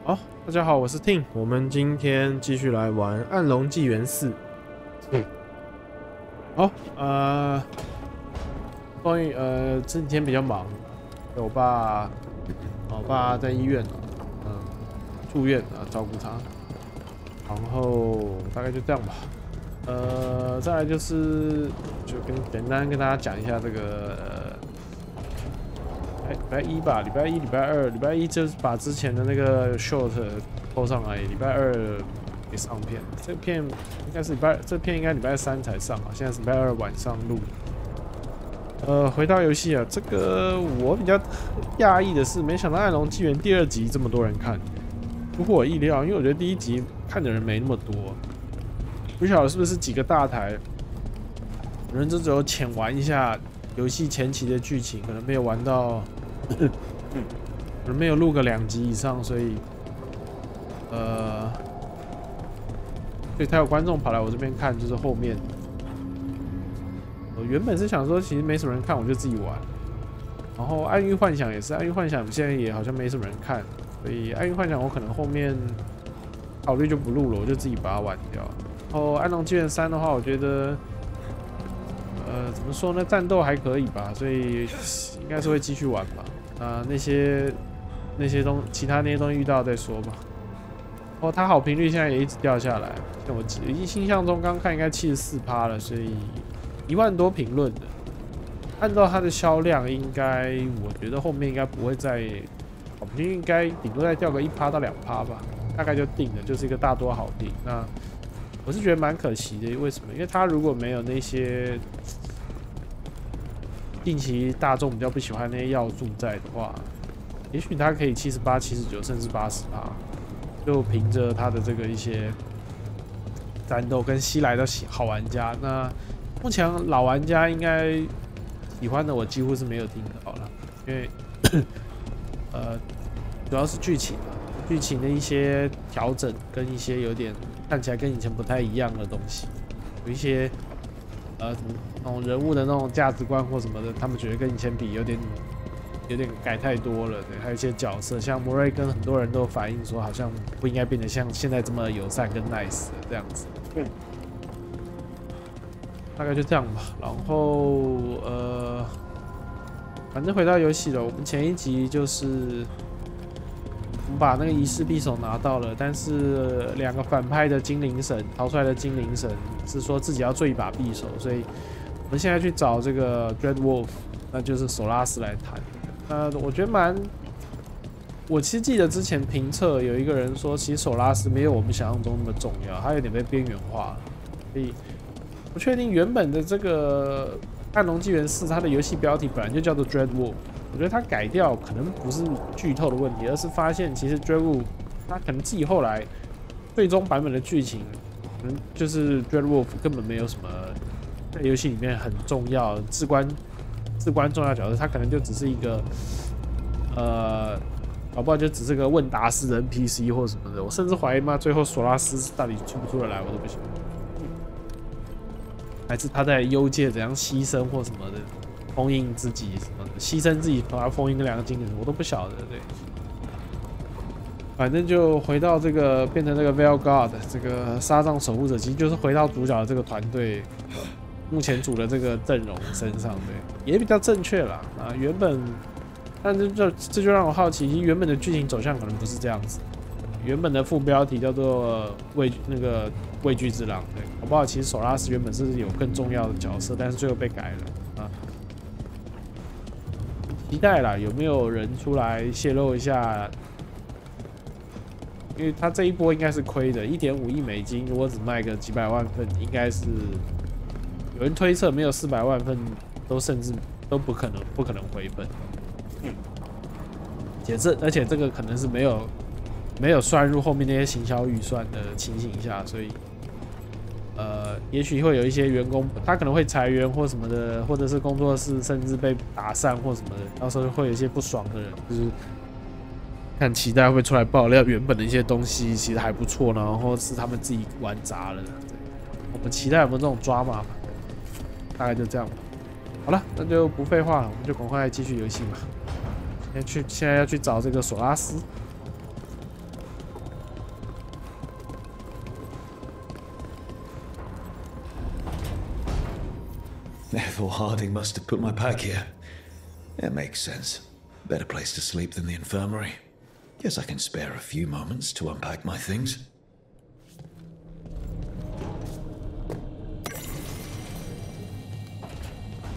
好，大家好，我是 Ting， 我们今天继续来玩《暗龙纪元4》。好，终于这几天比较忙，我爸在医院住院照顾他，然后大概就这样吧。再来就是简单跟大家讲一下这个。礼拜一吧，礼拜一、礼拜二，礼拜一就是把之前的那个 short 拖上来，礼拜二没上片。这片应该是这片应该礼拜三才上啊，现在是礼拜二晚上录。回到游戏啊，这个我比较讶异的是，没想到《暗龙纪元》第2集这么多人看，出乎我意料，因为我觉得第1集看的人没那么多。不晓得是不是几个大台，可能就只有浅玩一下游戏前期的剧情，可能没有玩到。可能没有录个2集以上，所以才有观众跑来我这边看，就是后面。我原本是想说，其实没什么人看，我就自己玩。然后《暗域幻想》也是，《暗域幻想》现在也好像没什么人看，所以《暗域幻想》我可能后面考虑就不录了，我就自己把它玩掉。然后《暗龙纪元3》的话，我觉得。怎么说呢？战斗还可以吧，所以应该是会继续玩吧。那些其他那些东西遇到再说吧。哦，它好评率现在也一直掉下来，像我印象中刚看应该74%了，所以1万多评论的。按照它的销量，应该我觉得后面应该不会再好评率应该顶多再掉个1%到2%吧，大概就定了，就是一个大多好评。那我是觉得蛮可惜的，为什么？因为它如果没有那些近期大众比较不喜欢那些要素在的话，也许它可以78%、79%甚至80%，就凭着它的这个一些战斗跟吸来的好玩家。那目前老玩家应该喜欢的，我几乎是没有听到了，因为主要是剧情的一些调整跟一些有点看起来跟以前不太一样的东西，有一些那种人物的那种价值观或什么的，他们觉得跟以前比有点改太多了。对，还有一些角色，像摩瑞跟很多人都反映说，好像不应该变得像现在这么友善跟 nice 的这样子。大概就这样吧。然后反正回到游戏了，我们前一集就是我们把那个仪式匕首拿到了，但是2个反派的精灵神逃出来的精灵神是说自己要做一把匕首，所以我们现在去找这个 Dread Wolf， 那就是索拉斯来谈。我觉得我其实记得之前评测有一个人说，其实索拉斯没有我们想象中那么重要，他有点被边缘化了，所以不确定原本的这个《暗龙纪元4》它的游戏标题本来就叫做 Dread Wolf。我觉得他改掉可能不是剧透的问题，而是发现其实 Dread Wolf 他可能自己后来最终版本的剧情，可能就是 Dread Wolf 根本没有什么在游戏里面很重要、至关重要角色，他可能就只是一个搞不好就只是个问答式的 NPC 或什么的。我甚至怀疑最后索拉斯到底出不出得来，我都不晓得。还是他在幽界怎样牺牲或什么的。封印自己什么的，牺牲自己，把它封印那2个精灵，我都不晓得。对，反正就回到这个变成这个 Veilguard 这个纱障守护者，其实就是回到主角的这个团队目前组的这个阵容身上，对，也比较正确啦。原本，但这就让我好奇，原本的剧情走向可能不是这样子。原本的副标题叫做畏惧之狼，对，好不好？其实索拉斯原本是有更重要的角色，但是最后被改了。期待啦，有没有人出来泄露一下？因为他这一波应该是亏的，1.5亿美金，如果只卖个几百万份，应该是有人推测没有400万份甚至都不可能回本。而且这个可能是没有算入后面那些行销预算的情形下，所以也许会有一些员工，他可能会裁员或什么的，或者是工作室甚至被打散或什么的，到时候会有一些不爽的人，就是看期待会出来爆料，原本的一些东西其实还不错，然后是他们自己玩砸了。我们期待有没有这种抓马吧？大概就这样吧。好了，那就不废话了，我们就赶快继续游戏吧。现在要去找这个索拉斯。Ethel Harding must have put my pack here. It makes sense. Better place to sleep than the infirmary. Guess I can spare a few moments to unpack my things.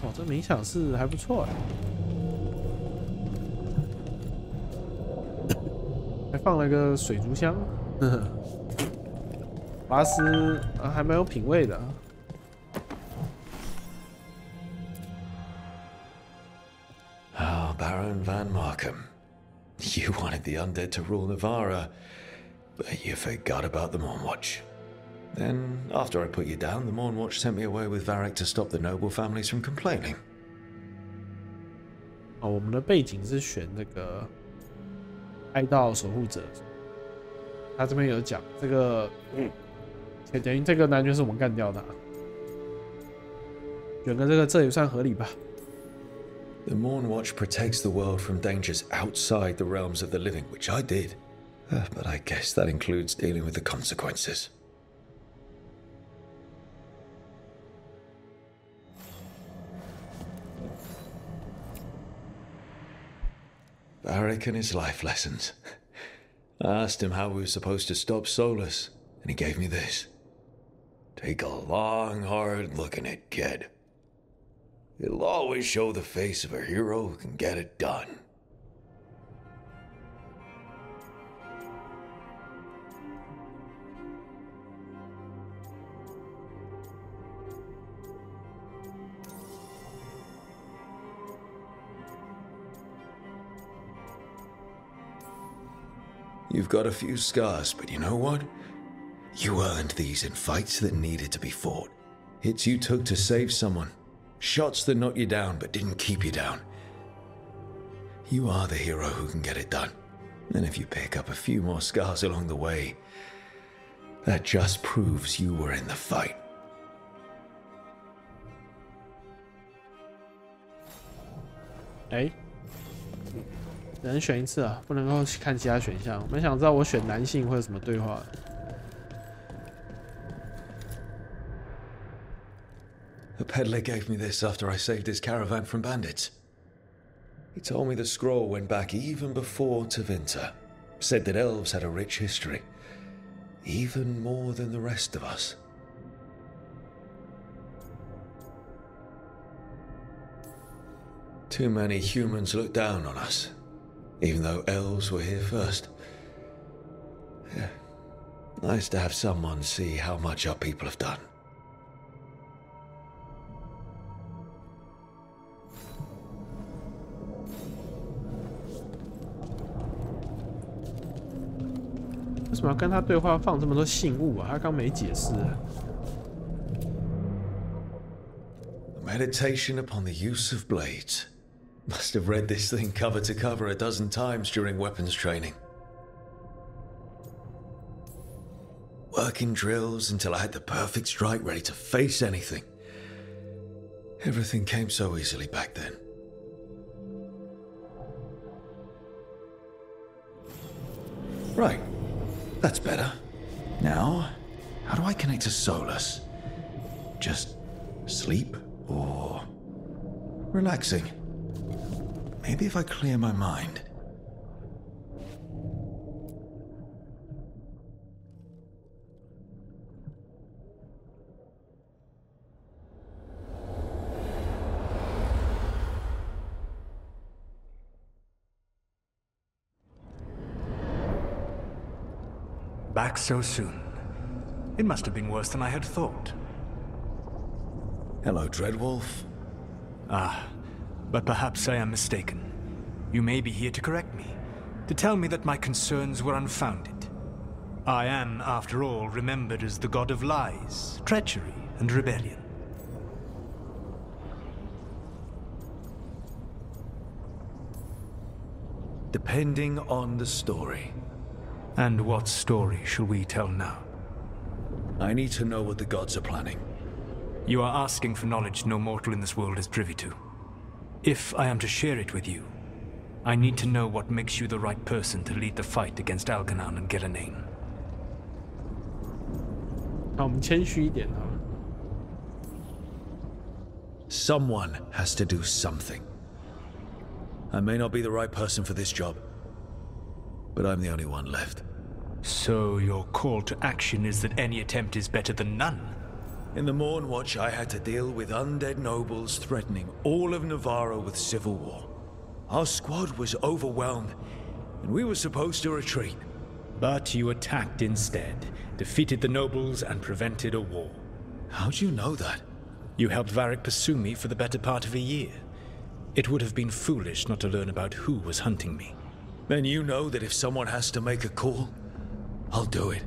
哦，这冥想室还不错哎，还放了个水族箱，呵呵，巴斯还蛮有品味的。Ah, Baron Van Markham. You wanted the undead to rule Navarra, but you forgot about the Mournwatch. Then, after I put you down, the Mournwatch sent me away with Varric to stop the noble families from complaining. 哦，我们的背景是选那个哀悼守护者，他这边有讲这个，等于这个男爵是我们干掉的，选个这也算合理吧。 The Mournwatch protects the world from dangers outside the realms of the living, which I did. But I guess that includes dealing with the consequences. Varric and his life lessons. I asked him how we were supposed to stop Solus, and he gave me this. Take a long, hard look at it, kid. It'll always show the face of a hero who can get it done. You've got a few scars, but you know what? You earned these in fights that needed to be fought. Hits you took to save someone. Shots that knocked you down but didn't keep you down. You are the hero who can get it done. And if you pick up a few more scars along the way, that just proves you were in the fight. 哎，只能选一次啊，不能够看其他选项。我蛮想知道我选男性会有什么对话。 A peddler gave me this after I saved his caravan from bandits. He told me the scroll went back even before Tevinter. Said that elves had a rich history, even more than the rest of us. Too many humans look down on us, even though elves were here first. Yeah. Nice to have someone see how much our people have done. 为什么要跟他对话放这么多信物啊？他刚没解释。Meditation upon the use of blades. Must have read this thing cover to cover a dozen times during weapons training. Working drills until I had the perfect strike ready to face anything. Everything came so easily back then. Right. That's better. Now, how do I connect to Solus? Just sleep or relaxing? Maybe if I clear my mind. Back so soon. It must have been worse than I had thought. Hello, Dreadwolf. Ah, but perhaps I am mistaken. You may be here to correct me, to tell me that my concerns were unfounded. I am, after all, remembered as the god of lies, treachery, and rebellion. Depending on the story. And what story shall we tell now? I need to know what the gods are planning. You are asking for knowledge no mortal in this world is privy to. If I am to share it with you, I need to know what makes you the right person to lead the fight against Algernon and Gillenane. 好，我们谦虚一点好了。Someone has to do something. I may not be the right person for this job, but I'm the only one left. So your call to action is that any attempt is better than none? In the Morn Watch, I had to deal with undead nobles threatening all of Navarro with civil war. Our squad was overwhelmed, and we were supposed to retreat. But you attacked instead, defeated the nobles, and prevented a war. How'd you know that? You helped Varric pursue me for the better part of a year. It would have been foolish not to learn about who was hunting me. Then you know that if someone has to make a call, I'll do it.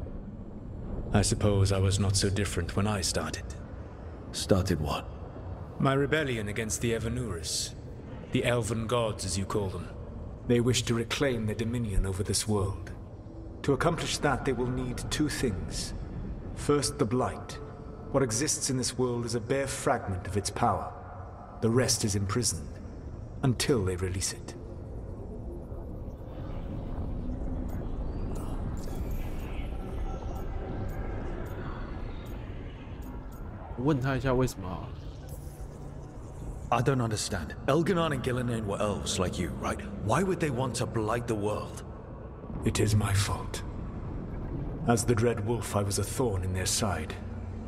I suppose I was not so different when I started. Started what? My rebellion against the Evanuris. The Elven Gods, as you call them. They wish to reclaim their dominion over this world. To accomplish that, they will need two things. First, the Blight. What exists in this world is a bare fragment of its power. The rest is imprisoned, until they release it. 问他一下为什么 I don't understand. Elganon and Gillinan were elves like you, right? Why would they want to blight the world? It is my fault. As the Dread Wolf, I was a thorn in their side.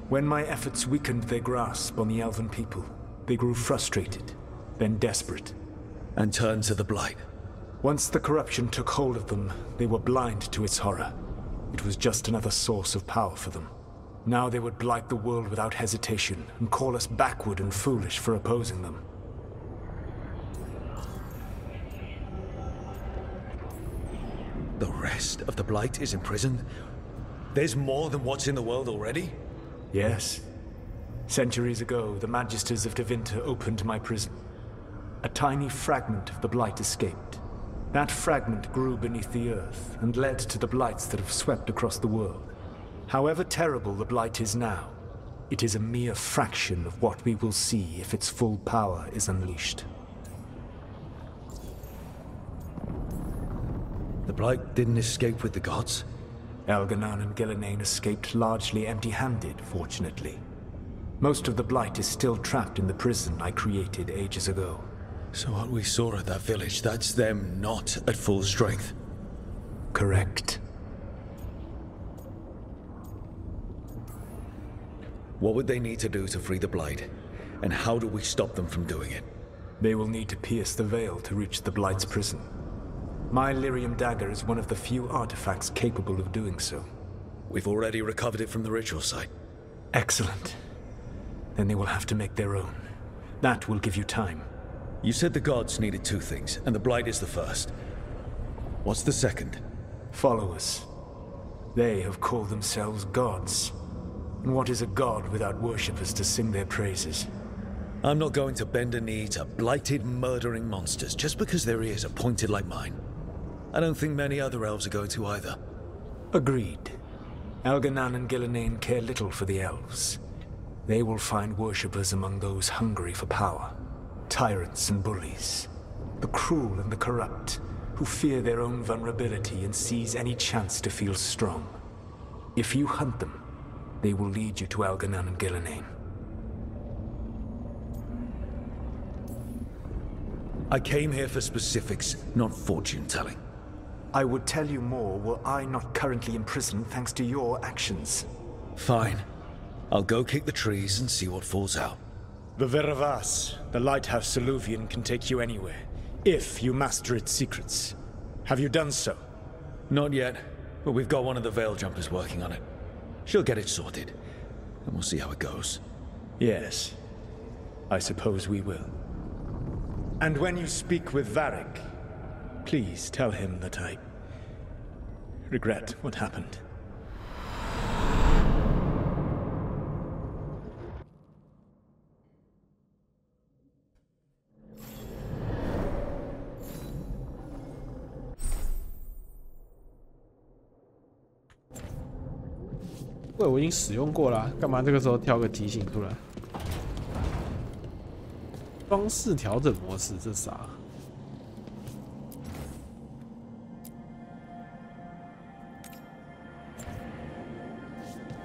When my efforts weakened their grasp on the Elven people, they grew frustrated, then desperate. And turned to the Blight. Once the corruption took hold of them, they were blind to its horror. It was just another source of power for them. Now they would blight the world without hesitation, and call us backward and foolish for opposing them. The rest of the Blight is imprisoned? There's more than what's in the world already? Yes. Centuries ago, the Magisters of Tevinter opened my prison. A tiny fragment of the Blight escaped. That fragment grew beneath the earth, and led to the Blights that have swept across the world. However terrible the Blight is now, it is a mere fraction of what we will see if its full power is unleashed. The Blight didn't escape with the gods? Elganon and Gillinan escaped largely empty-handed, fortunately. Most of the Blight is still trapped in the prison I created ages ago. So what we saw at that village, that's them not at full strength? Correct. What would they need to do to free the Blight? And how do we stop them from doing it? They will need to pierce the veil to reach the Blight's prison. My Lyrium dagger is one of the few artifacts capable of doing so. We've already recovered it from the ritual site. Excellent. Then they will have to make their own. That will give you time. You said the gods needed two things, and the Blight is the first. What's the second? Followers. They have called themselves gods. And what is a god without worshippers to sing their praises? I'm not going to bend a knee to blighted, murdering monsters just because their ears are pointed like mine. I don't think many other elves are going to either. Agreed. Elganon and Gillinan care little for the elves. They will find worshippers among those hungry for power. Tyrants and bullies. The cruel and the corrupt, who fear their own vulnerability and seize any chance to feel strong. If you hunt them, they will lead you to Elganon and Gillinan. I came here for specifics, not fortune-telling. I would tell you more were I not currently imprisoned thanks to your actions. Fine. I'll go kick the trees and see what falls out. The Veravas, the lighthouse Soluvian, can take you anywhere, if you master its secrets. Have you done so? Not yet, but we've got one of the Veil Jumpers working on it. She'll get it sorted, and we'll see how it goes. Yes, I suppose we will. And when you speak with Varric, please tell him that I regret what happened. 对，我已经使用过了，干嘛这个时候挑个提醒出来？装饰调整模式，这啥？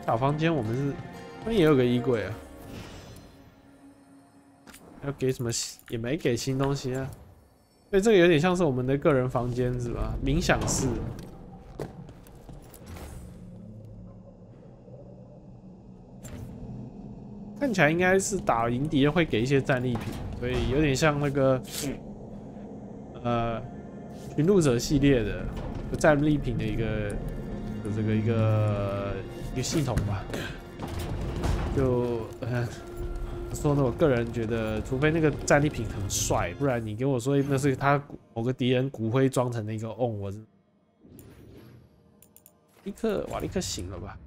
小房间我们是，那也有个衣柜啊。要给什么也没给新东西啊。所以这个有点像是我们的个人房间是吧？冥想室。看起来应该是打赢敌人会给一些战利品，所以有点像那个寻路者系列的战利品的一个系统吧。就说呢，我个人觉得，除非那个战利品很帅，不然你给我说那是他某个敌人骨灰装成的一个我是立刻醒了吧。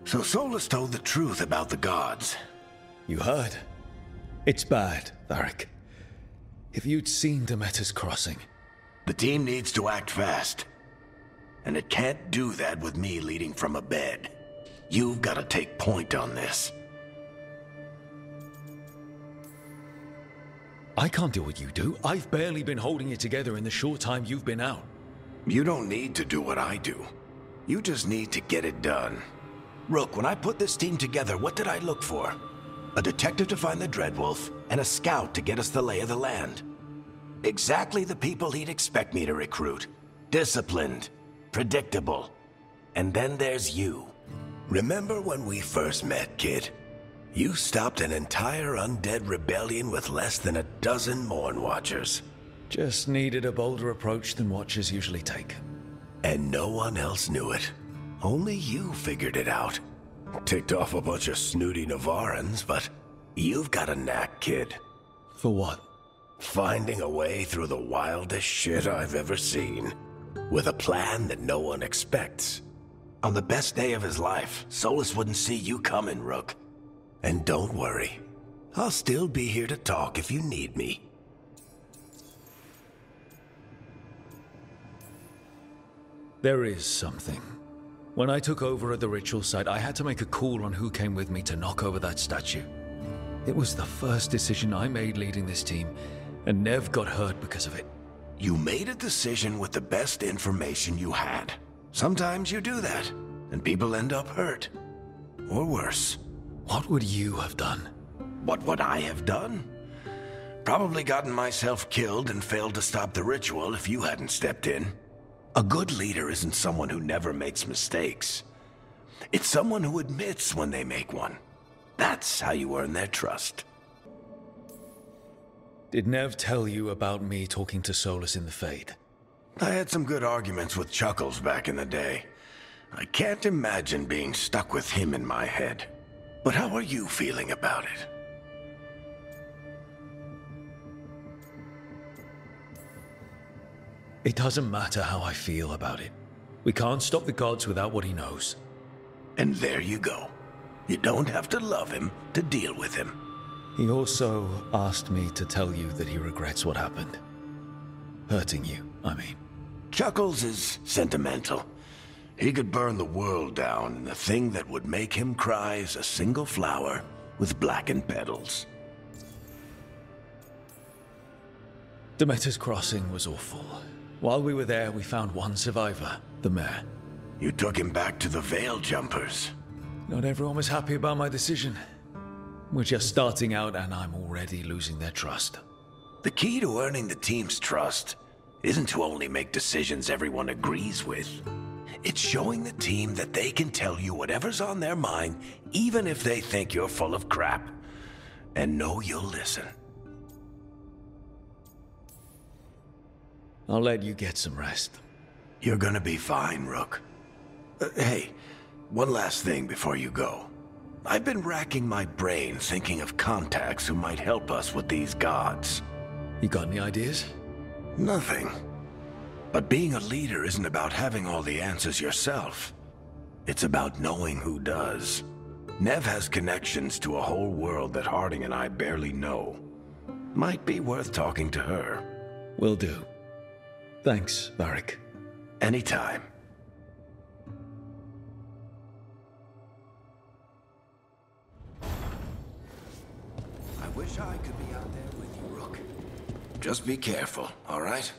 So Solus told the truth about the gods. You heard? It's bad, Varric. If you'd seen Demeter's crossing... The team needs to act fast. And it can't do that with me leading from a bed. You've got to take point on this. I can't do what you do. I've barely been holding it together in the short time you've been out. You don't need to do what I do. You just need to get it done. Rook, when I put this team together, what did I look for? A detective to find the Dreadwolf, and a scout to get us the lay of the land. Exactly the people he'd expect me to recruit. Disciplined, predictable. And then there's you. Remember when we first met, kid? You stopped an entire undead rebellion with less than a dozen Mourn Watchers. Just needed a bolder approach than Watchers usually take. And no one else knew it. Only you figured it out. Ticked off a bunch of snooty Navarans, but you've got a knack, kid. For what? Finding a way through the wildest shit I've ever seen. With a plan that no one expects. On the best day of his life, Solus wouldn't see you coming, Rook. And don't worry. I'll still be here to talk if you need me. There is something. When I took over at the ritual site, I had to make a call on who came with me to knock over that statue. It was the first decision I made leading this team, and Nev got hurt because of it. You made a decision with the best information you had. Sometimes you do that, and people end up hurt. Or worse. What would you have done? What would I have done? Probably gotten myself killed and failed to stop the ritual if you hadn't stepped in. A good leader isn't someone who never makes mistakes. It's someone who admits when they make one. That's how you earn their trust. Did Nev tell you about me talking to Solus in the Fade? I had some good arguments with Chuckles back in the day. I can't imagine being stuck with him in my head. But how are you feeling about it? It doesn't matter how I feel about it. We can't stop the gods without what he knows. And there you go. You don't have to love him to deal with him. He also asked me to tell you that he regrets what happened. Hurting you, I mean. Chuckles is sentimental. He could burn the world down, and the thing that would make him cry is a single flower with blackened petals. Demeter's crossing was awful. While we were there, we found one survivor, the mayor. You took him back to the Veil Jumpers. Not everyone was happy about my decision. We're just starting out, and I'm already losing their trust. The key to earning the team's trust isn't to only make decisions everyone agrees with. It's showing the team that they can tell you whatever's on their mind, even if they think you're full of crap. And know you'll listen. I'll let you get some rest. You're gonna be fine, Rook. Hey, one last thing before you go. I've been racking my brain thinking of contacts who might help us with these gods. You got any ideas? Nothing. But being a leader isn't about having all the answers yourself. It's about knowing who does. Nev has connections to a whole world that Harding and I barely know. Might be worth talking to her. Will do. Thanks, Varric. Anytime. I wish I could be out there with you, Rook. Just be careful, all right?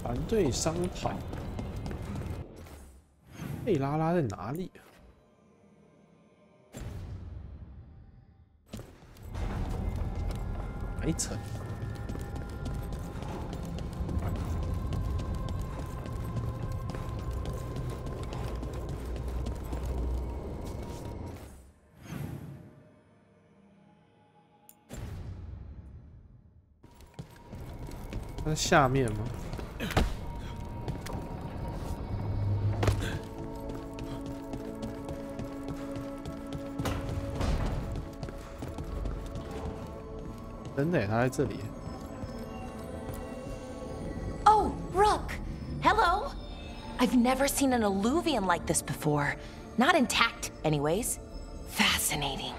团队商讨，贝拉拉在哪里啊？哪一层？那下面吗？真的，他在这里。Oh, Rook! Hello! I've never seen an alluvium like this before. Not intact, anyways. Fascinating.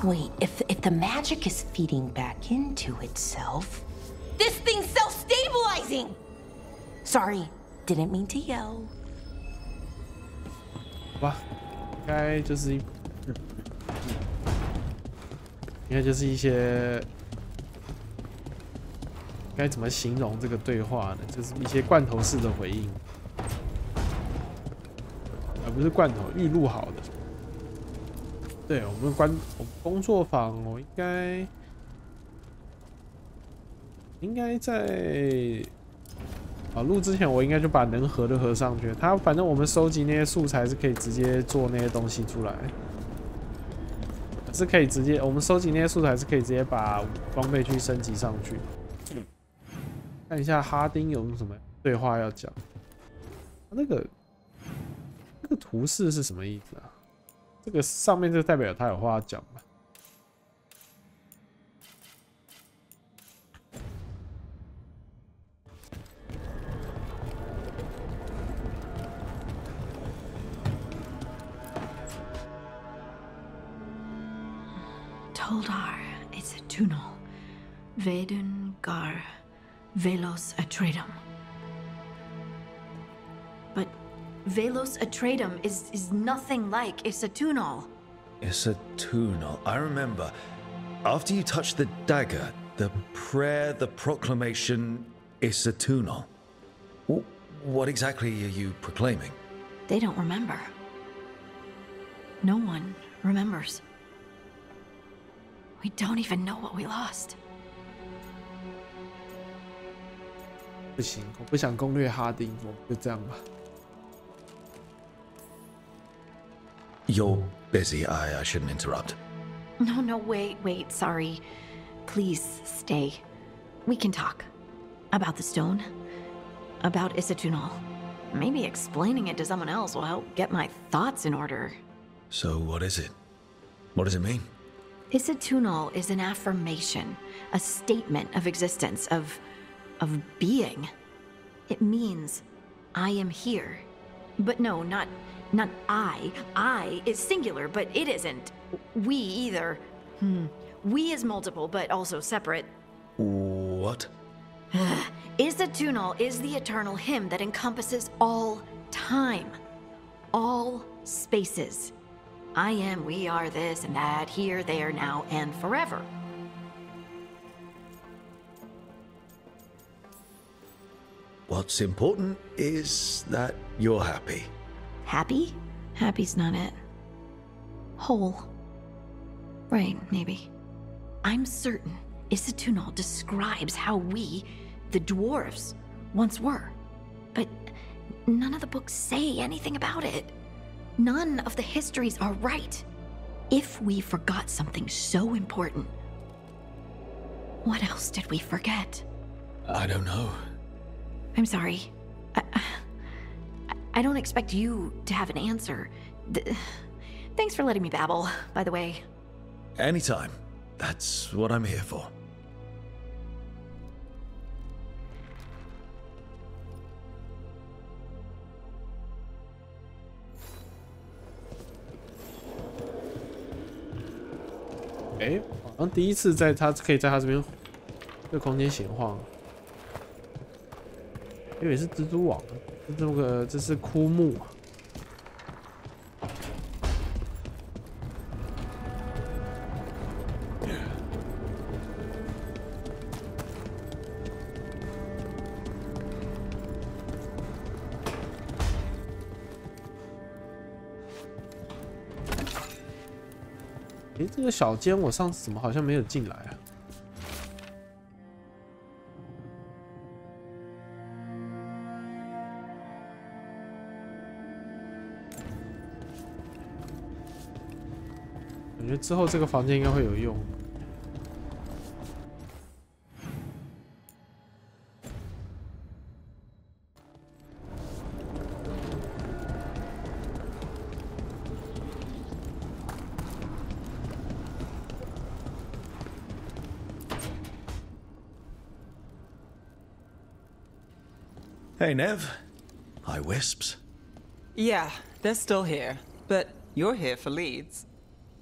Wait, if the magic is feeding back into itself... This thing's self-stabilizing! Sorry, didn't mean to yell. 哇，应该就是应该就是一些该怎么形容这个对话呢？就是一些罐头式的回应，而不是罐头预录好的。对，我们工作坊，我应该在录之前，我应该就把能合的合上去。反正我们收集那些素材是可以直接做那些东西出来。是可以直接，我们收集那些素材是可以直接把装备去升级上去。看一下哈丁有什么对话要讲。那个图示是什么意思啊？这个上面就代表他有话要讲吧Toldar, Isatunal, Veilguard, Velos Atreidim. But Velos Atreidim is nothing like Isatunal. Isatunal. I remember. After you touched the dagger, the prayer, the proclamation, Isatunal. What exactly are you proclaiming? They don't remember. No one remembers. We don't even know what we lost. 不行，我不想攻略哈丁，我就这样吧。You're busy. I shouldn't interrupt. No, wait, sorry. Please stay. We can talk. About the stone. About Isatunal. Maybe explaining it to someone else will help get my thoughts in order. So what is it? What does it mean? Isatunal is an affirmation, a statement of existence, of being. It means, I am here. But no, not I. I is singular, but it isn't. We either. We is multiple, but also separate. What? Isatunal is the eternal hymn that encompasses all time. All spaces. I am, we are, this and that, here, there, now, and forever. What's important is that you're happy. Happy? Happy's not it. Whole. Right, maybe. I'm certain Isatunal describes how we, the dwarves, once were. But none of the books say anything about it. None of the histories are right. If we forgot something so important, what else did we forget? I don't know. I'm sorry. I don't expect you to have an answer. Thanks for letting me babble, by the way. Anytime. That's what I'm here for.哎，好像第一次可以在他这边这个空间闲晃。以为是蜘蛛网，这是枯木啊。诶，这个小间我上次怎么好像没有进来啊？感觉之后这个房间应该会有用。Hey, Nev. Hi, Wisps. Yeah, they're still here. But you're here for leads.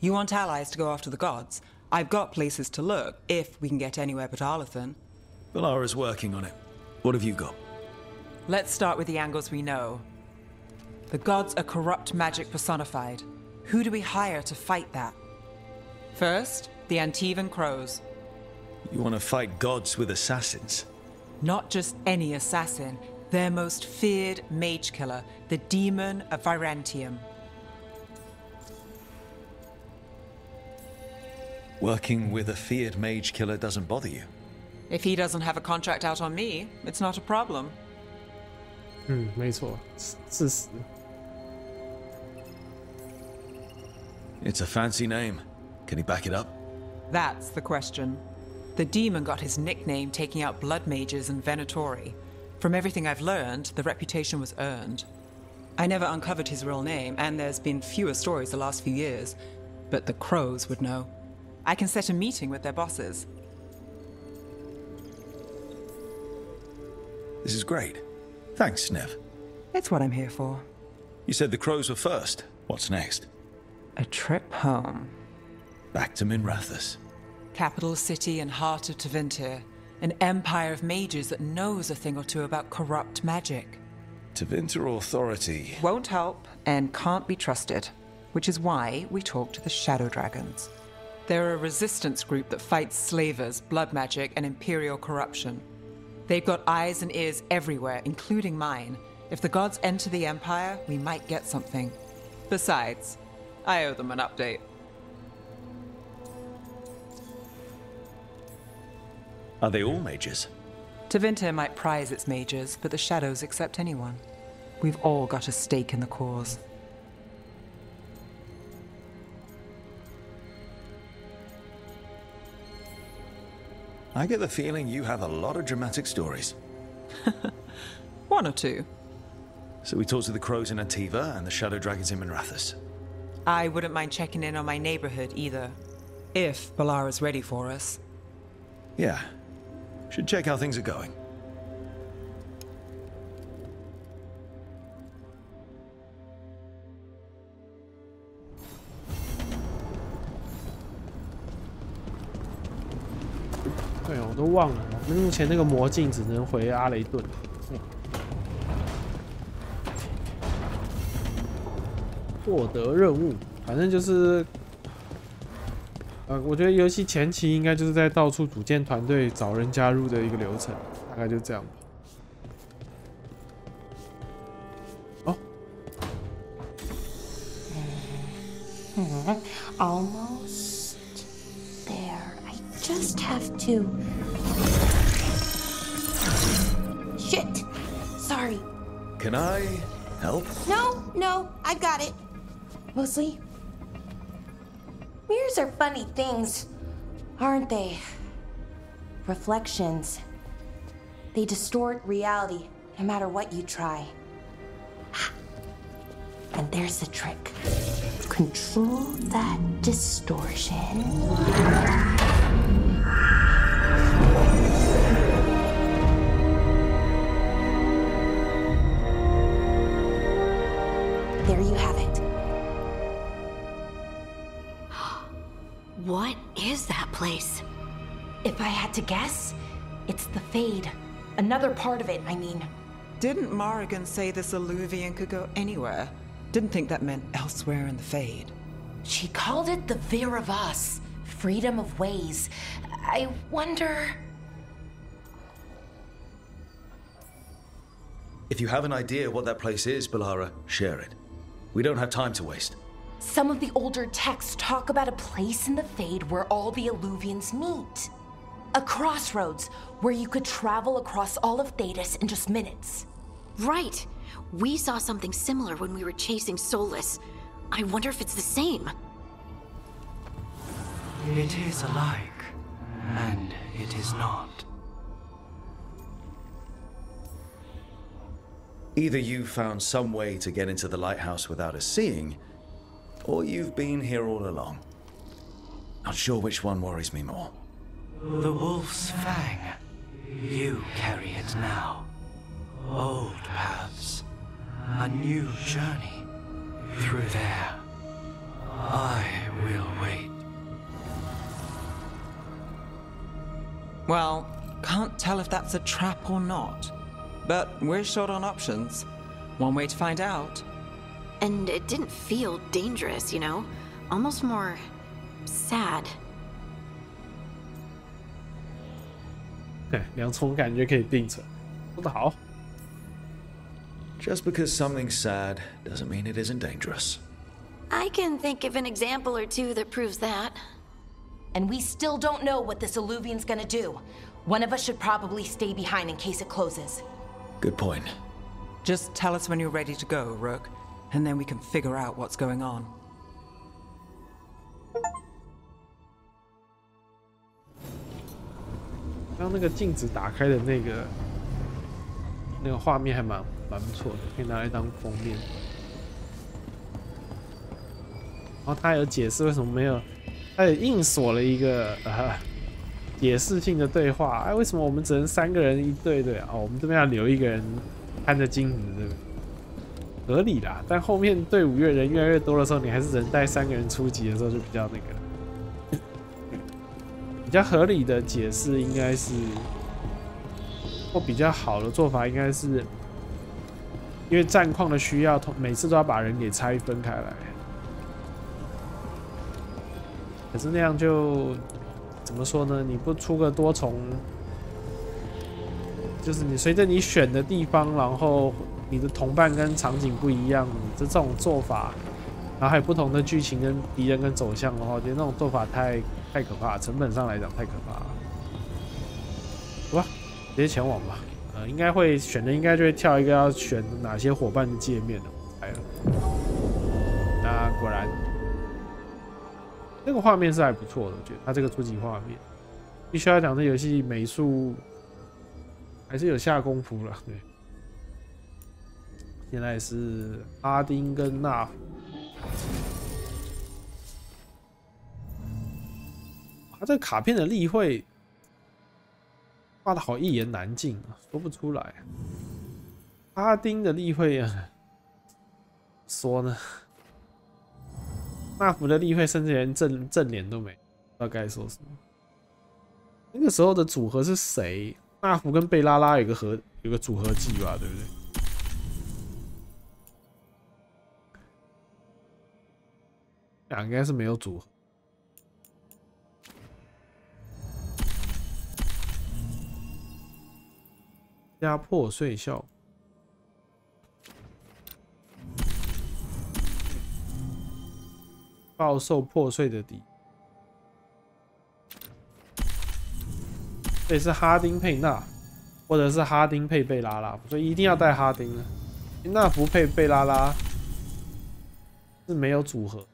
You want allies to go after the gods? I've got places to look, if we can get anywhere but Arlathan. Valara's working on it. What have you got? Let's start with the angles we know. The gods are corrupt magic personified. Who do we hire to fight that? First, the Antivan Crows. You want to fight gods with assassins? Not just any assassin. Their most feared mage killer, the Demon of Virantium. Working with a feared mage killer doesn't bother you? If he doesn't have a contract out on me, it's not a problem. 没错，事实。It's a fancy name. Can he back it up? That's the question. The demon got his nickname taking out blood mages and Venatori. From everything I've learned, the reputation was earned. I never uncovered his real name, and there's been fewer stories the last few years. But the Crows would know. I can set a meeting with their bosses. This is great. Thanks, Nev. It's what I'm here for. You said the Crows were first. What's next? A trip home. Back to Minrathous. Capital city and heart of Tevinter. An empire of mages that knows a thing or two about corrupt magic. Tevinter authority. Won't help and can't be trusted. Which is why we talk to the Shadow Dragons. They're a resistance group that fights slavers, blood magic, and imperial corruption. They've got eyes and ears everywhere, including mine. If the gods enter the Empire, we might get something. Besides, I owe them an update. Are they all mages? Tevinter might prize its mages, but the Shadows accept anyone. We've all got a stake in the cause. I get the feeling you have a lot of dramatic stories. One or two. So we talked to the Crows in Antiva and the Shadow Dragons in Minrathous. I wouldn't mind checking in on my neighborhood either. If Balara's ready for us. Yeah. Should check how things are going. Oh, 对哦，我都忘了，我们目前那个魔镜只能回阿雷顿。获得任务，反正就是，我觉得游戏前期应该就是在到处组建团队、找人加入的一个流程，大概就这样吧。哦， Almost there. I just have to. Shit. Sorry. Can I help? No, I've got it. Mostly. Mirrors are funny things, aren't they? Reflections. They distort reality, no matter what you try. And there's the trick. Control that distortion. There you have it. What is that place? If I had to guess, it's the Fade. Another part of it, I mean. Didn't Morrigan say this Illuvian could go anywhere? Didn't think that meant elsewhere in the Fade. She called it the Vir of Us, freedom of ways. I wonder... If you have an idea what that place is, Balara, share it. We don't have time to waste. Some of the older texts talk about a place in the Fade where all the Illuvians meet. A crossroads where you could travel across all of Thedas in just minutes. Right. We saw something similar when we were chasing Solus. I wonder if it's the same. It is alike, and it is not. Either you found some way to get into the lighthouse without us seeing, or you've been here all along. Not sure which one worries me more. The wolf's fang. You carry it now. Old paths. A new journey. Through there. I will wait. Well, can't tell if that's a trap or not. But we're short on options. One way to find out. And it didn't feel dangerous, you know? Almost more... sad. 两种感觉可以并存，说得好。Just because something's sad doesn't mean it isn't dangerous. I can think of an example or two that proves that. And we still don't know what this Illuvian's gonna do. One of us should probably stay behind in case it closes. Good point. Just tell us when you're ready to go, Rook, and then we can figure out what's going on. 刚那个镜子打开的那个画面还蛮不错的，可以拿来当封面。然后他有解释为什么没有，他也硬锁了一个解释性的对话。哎，为什么我们只能3个人一队对啊？我们这边要留一个人看着镜子，对不对？合理啦。但后面队伍人越来越多的时候，你还是只能带3个人出击的时候，就比较那个。 比较合理的解释应该是，或比较好的做法应该是，因为战况的需要，每次都要把人给拆分开来。可是那样就怎么说呢？你不出个多重，就是你随着你选的地方，然后你的同伴跟场景不一样，这种做法，然后还有不同的剧情跟敌人跟走向的话，我觉得那种做法太可怕，成本上来讲太可怕了。好吧，直接前往吧。应该会选的，应该就会跳一个要选哪些伙伴的界面了，我猜了。那果然，那个画面是还不错的，我觉得它这个初级画面，必须要讲这游戏美术还是有下功夫了。对，现在是哈丁跟纳。 他这个卡片的例会画的好一言难尽啊，说不出来。哈丁的例会啊，说呢，纳福的例会甚至连正脸都没，不知道该说什么。那个时候的组合是谁？纳福跟贝拉拉有个组合技吧，对不对？俩应该是没有组合。 加破碎效果，暴受破碎的敌，所以是哈丁配纳，或者是哈丁配贝拉拉，所以一定要带哈丁啊。纳福配贝拉拉是没有组合，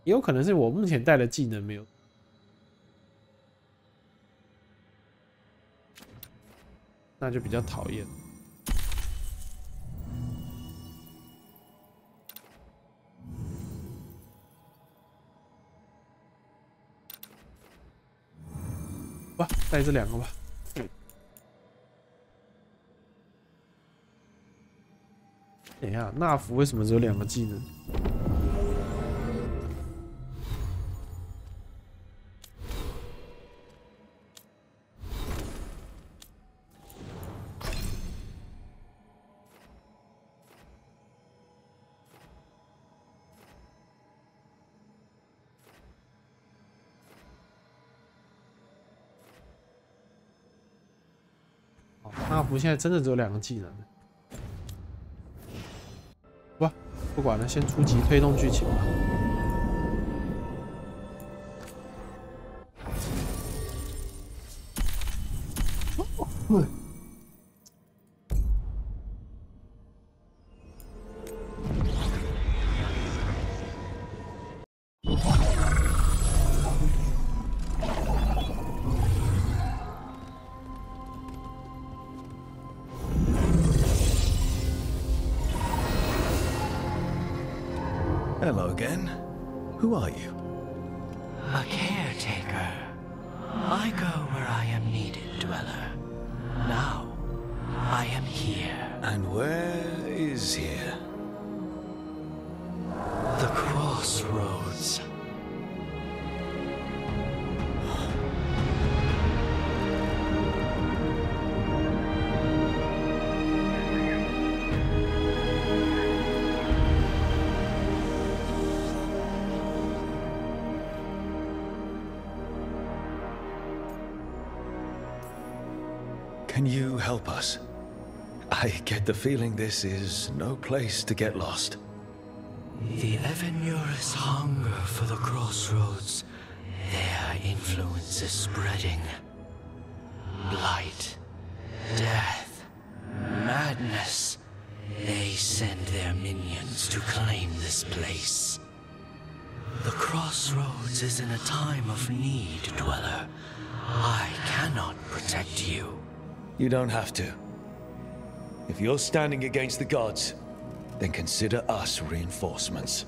也有可能是我目前带的技能没有。 那就比较讨厌。吧，带这2个吧。等一下，纳福为什么只有2个技能？阿福现在真的只有2个技能。哇，不管了，先出击推动剧情吧。Hello again. Who are you? A caretaker. I go where I am needed, Dweller. Now, I am here. And where is here? The crossroads. Can you help us? I get the feeling this is no place to get lost. The Evanurus hunger for the crossroads. Their influence is spreading. Blight, death, madness. They send their minions to claim this place. The crossroads is in a time of need, Dweller. I cannot protect you. You don't have to. If you're standing against the gods, then consider us reinforcements.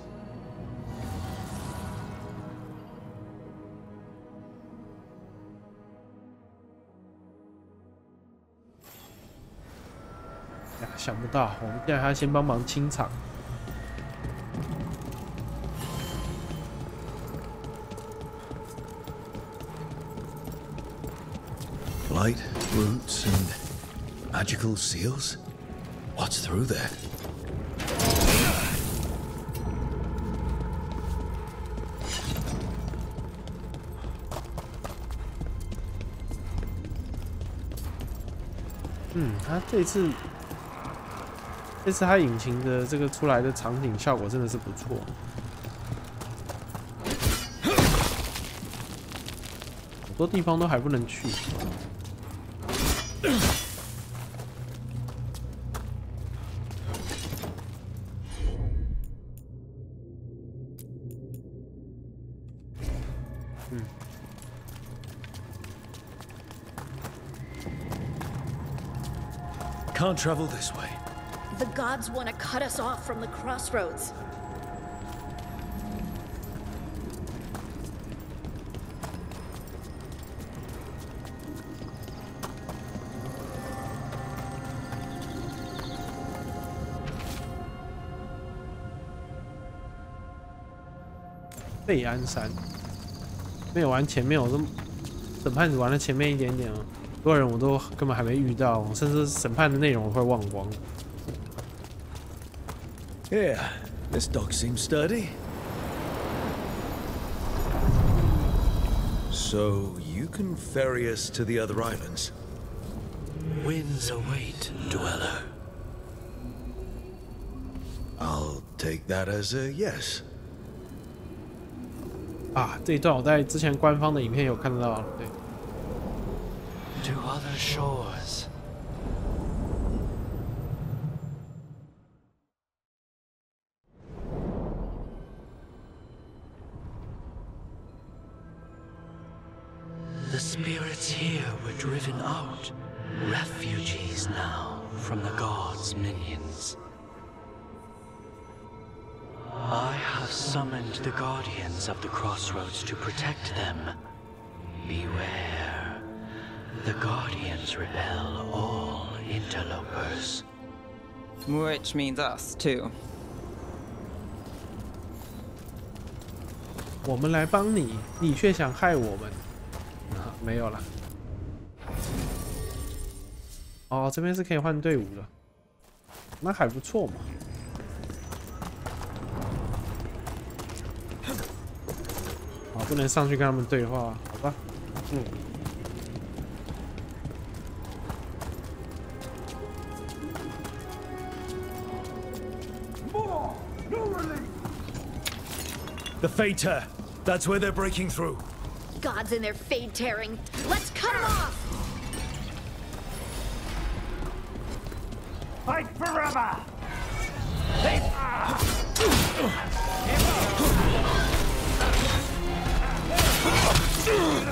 呀，想不到我们现在还要先帮忙清场。Blight, roots, and magical seals? What's through there?他这次他引擎的这个出来的场景效果真的是不错。很多地方都还不能去。Can't travel this way. The gods want to cut us off from the crossroads.贝安山没有玩前面，我都审判只玩了前面一点点哦。多人我都根本还没遇到，甚至审判的内容我会忘光。Yeah, this dock seems sturdy. So you can ferry us to the other islands. Winds await, Dweller. I'll take that as a yes. 啊，这一段我在之前官方的影片有看到，对。To other shores. The spirits here were driven out, refugees now from the gods' minions. I have summoned the guardians of the crossroads to protect them. Beware. The guardians repel all interlopers. Which means us, too. 我们来帮你，你却想害我们。没有了。哦，这边是可以换队伍的，那还不错嘛。好，不能上去跟他们对话，好吧？ The Fade Tear. That's where they're breaking through. Gods in their fade tearing. Let's cut them off! Fight forever!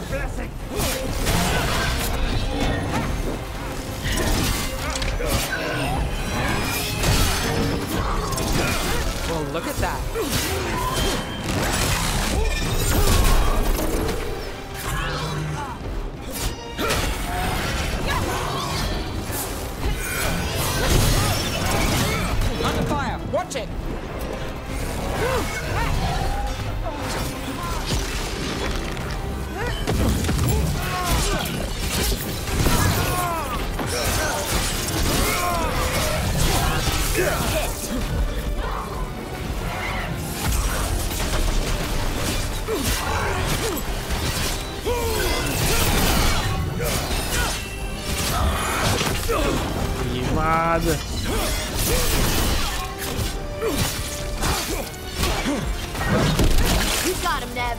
Blessing. Well, look at that. Under fire! Watch it!你妈的！ You got him, Nev.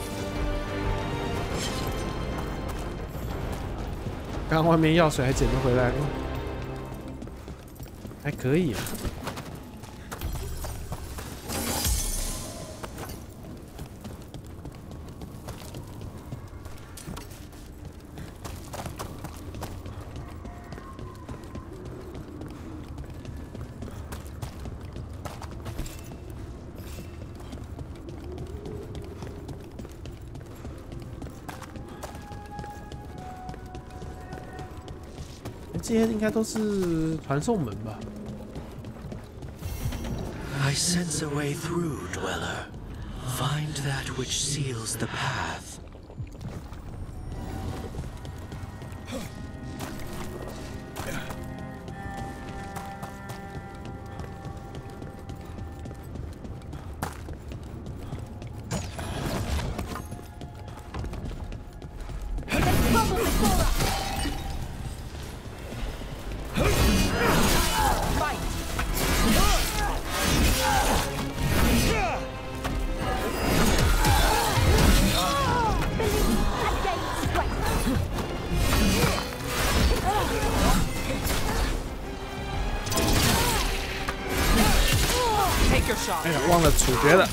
刚外面药水还捡得回来，还可以啊。这些应该都是传送门吧 I sense a way through, Dweller. Find that which seals the path.哎呀，忘了处决了。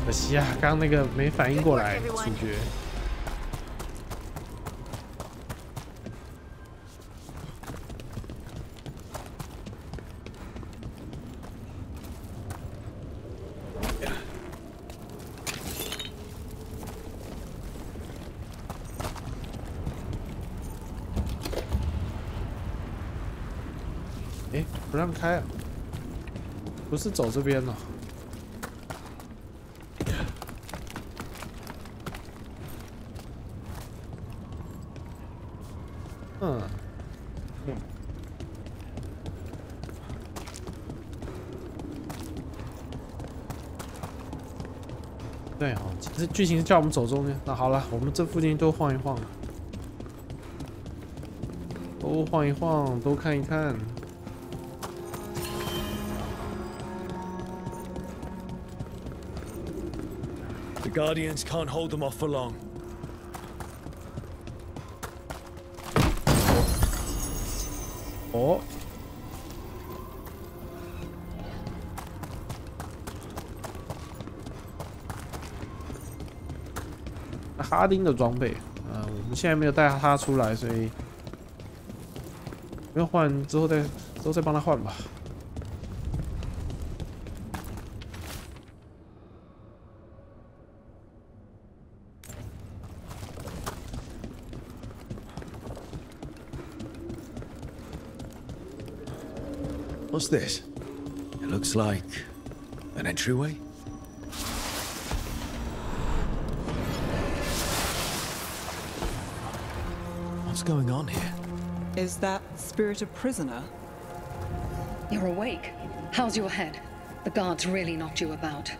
可惜啊，刚刚那个没反应过来，处决。不让开啊！不是走这边了。对哦，其实剧情是叫我们走中间。那好了，我们这附近都晃一晃，都晃一晃，都看一看。 The Guardians can't hold them off for long. Oh. 哈丁的装备，我们现在没有带他出来，所以不用换，之后再帮他换吧。 What's this? It looks like an entryway. What's going on here? Is that spirit a prisoner? You're awake. How's your head? The guards really knocked you about.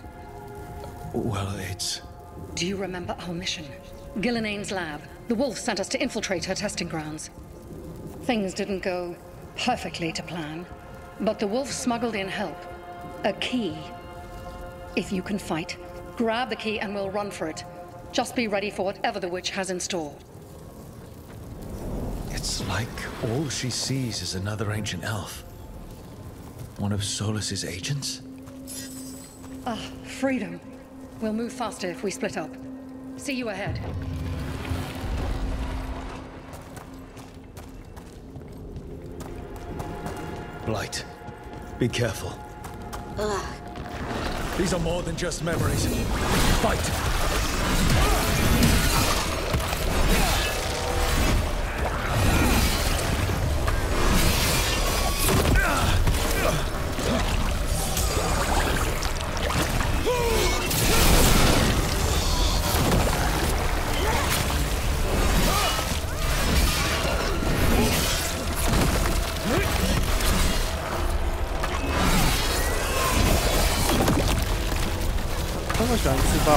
Well, it's... Do you remember our mission? Gillinane's lab. The wolf sent us to infiltrate her testing grounds. Things didn't go perfectly to plan, but the wolf smuggled in help. A key. If you can fight, grab the key and we'll run for it. Just be ready for whatever the witch has in store. It's like all she sees is another ancient elf. One of Solus's agents? Ah, freedom. We'll move faster if we split up. See you ahead. Blight, be careful. These are more than just memories. Fight!这么喜欢自爆啊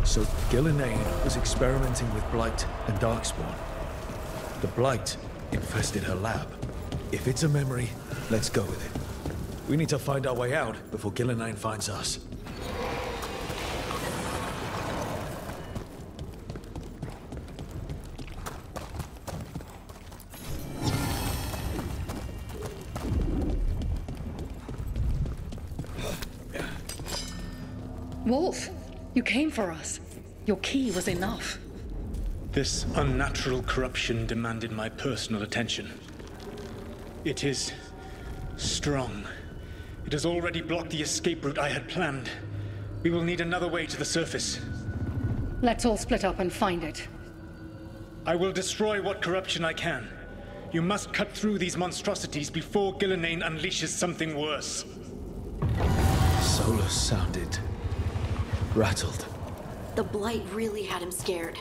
！So Gillenane was experimenting with Blight and Darkspawn. The Blight infested her lab. If it's a memory, let's go with it. We need to find our way out before Gillenane finds us. Wolf, you came for us. Your key was enough. This unnatural corruption demanded my personal attention. It is strong. It has already blocked the escape route I had planned. We will need another way to the surface. Let's all split up and find it. I will destroy what corruption I can. You must cut through these monstrosities before Gillenane unleashes something worse. Solus sounded rattled. The Blight really had him scared.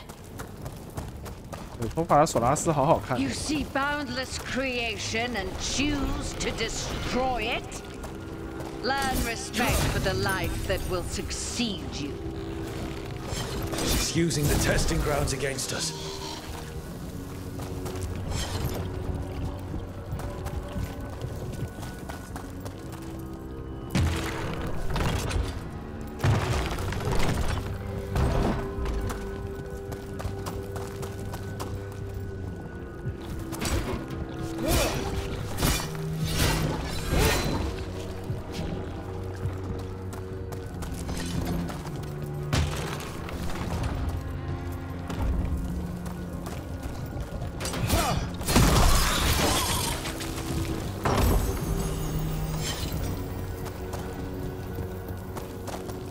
头发的索拉斯好好看。 You see boundless creation and choose to destroy it? Learn respect for the life that will succeed you. She's using the testing grounds against us.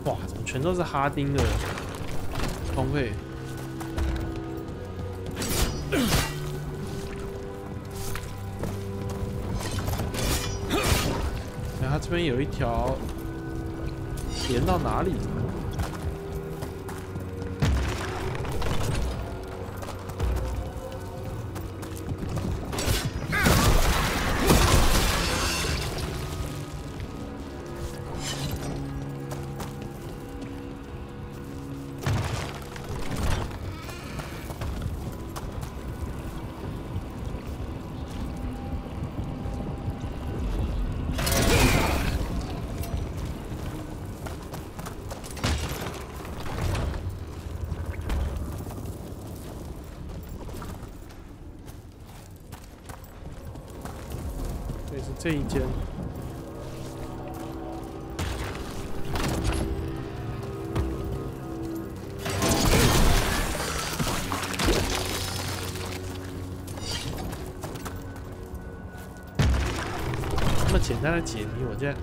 哇，怎么全都是哈丁的装备？哎，它这边有一条连到哪里？是这一间。这么简单的解谜，我竟然。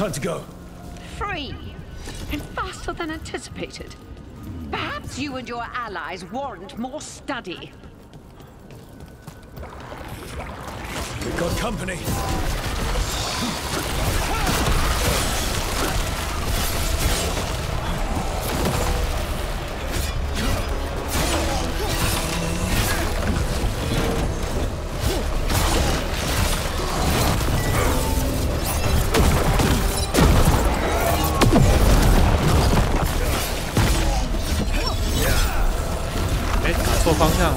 Time to go. Free, and faster than anticipated. Perhaps you and your allies warrant more study. We've got company.错方向。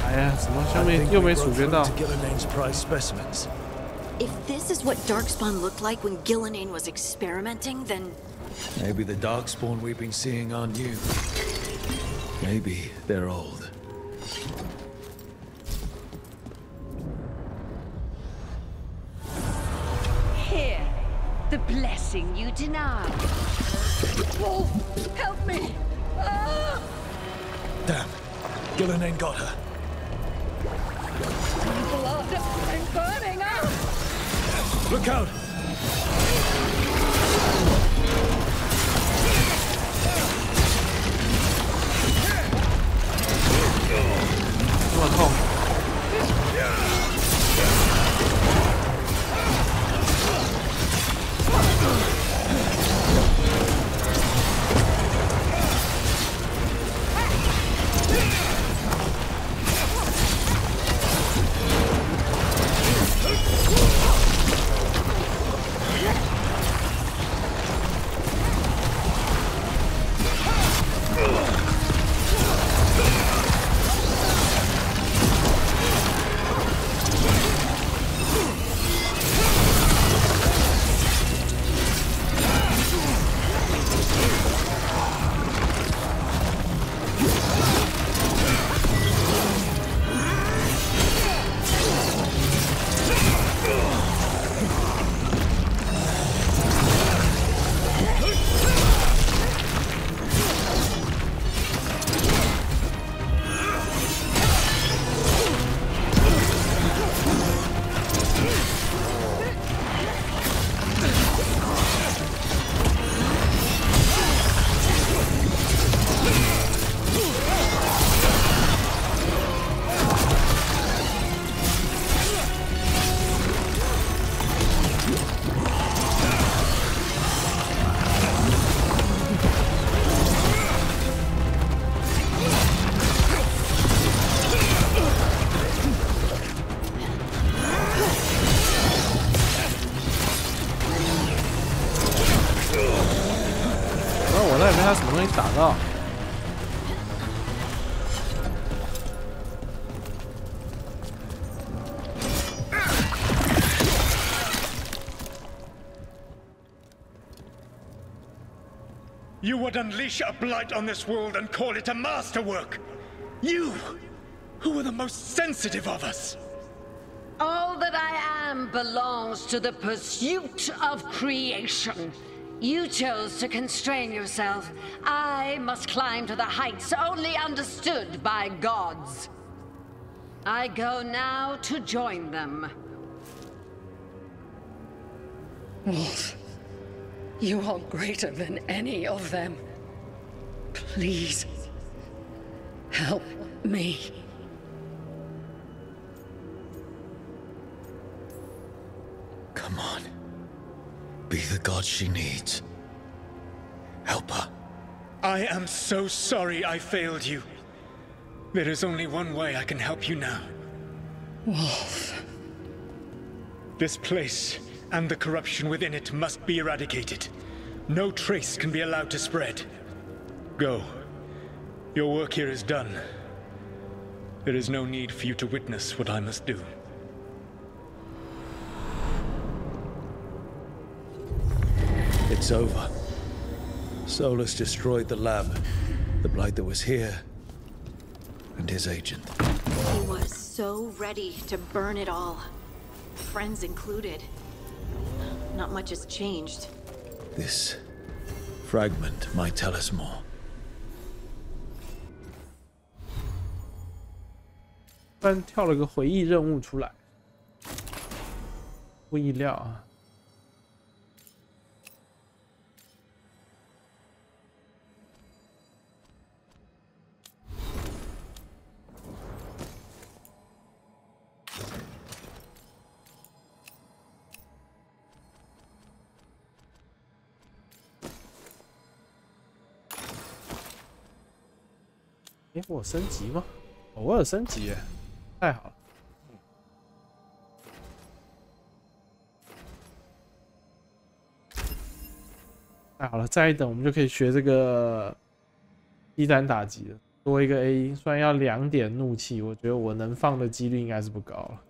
哎呀，什么？下面又没鼠标到。 If this is what Darkspawn looked like when Gillenane was experimenting, then... Maybe the Darkspawn we've been seeing aren't new. Maybe they're old. Here, the blessing you denied. Wolf, help me! Ah! Damn, Gillenane got her. Blood and burning out! Look out! You would unleash a blight on this world and call it a masterwork! You, who are the most sensitive of us! All that I am belongs to the pursuit of creation. You chose to constrain yourself. I must climb to the heights only understood by gods. I go now to join them. Wolf, you are greater than any of them. Please, help me. Come on. Be the god she needs. Help her. I am so sorry I failed you. There is only one way I can help you now. Wolf. This place and the corruption within it must be eradicated. No trace can be allowed to spread. Go. Your work here is done. There is no need for you to witness what I must do. It's over. Solus destroyed the lab. The blight that was here and his agent. He was so ready to burn it all, friends included. Not much has changed. This fragment might tell us more. 突然跳了个回忆任务出来，不意料啊！哎，我升级吗？哦，我有升级耶！太好了。太好了，再一等我们就可以学这个一单打击了，多一个 A。虽然要2点怒气，我觉得我能放的几率应该是不高了。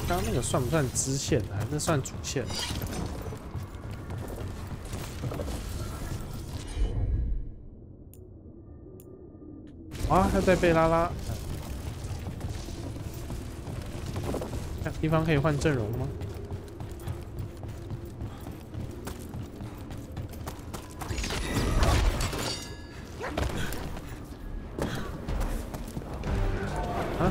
刚刚那个算不算支线还是算主线？啊，还在贝拉拉。看地方可以换阵容吗？啊？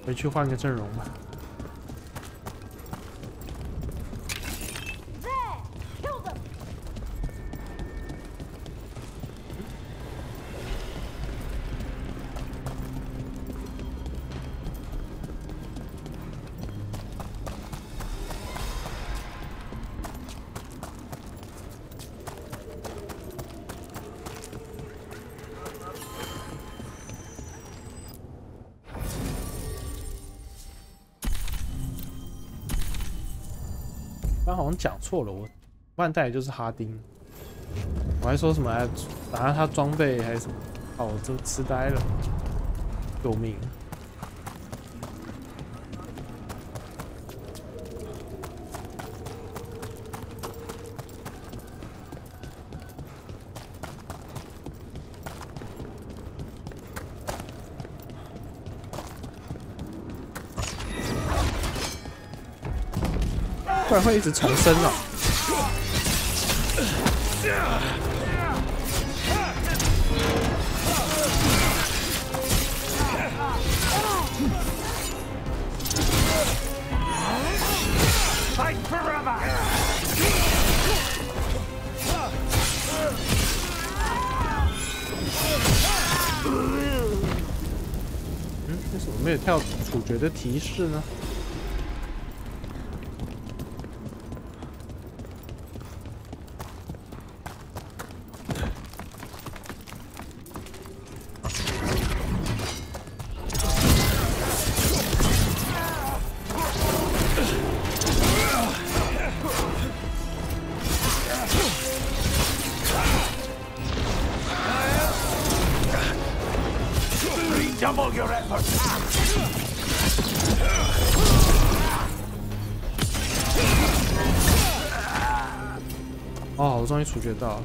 回去换个阵容吧。刚好像讲错了，我万代就是哈丁，我还说什么打下他装备还是什么，哦，我真痴呆了，救命！不然会一直重生啊！为什么没有跳处决的提示呢？Double your effort. 哦，我终于处决到了。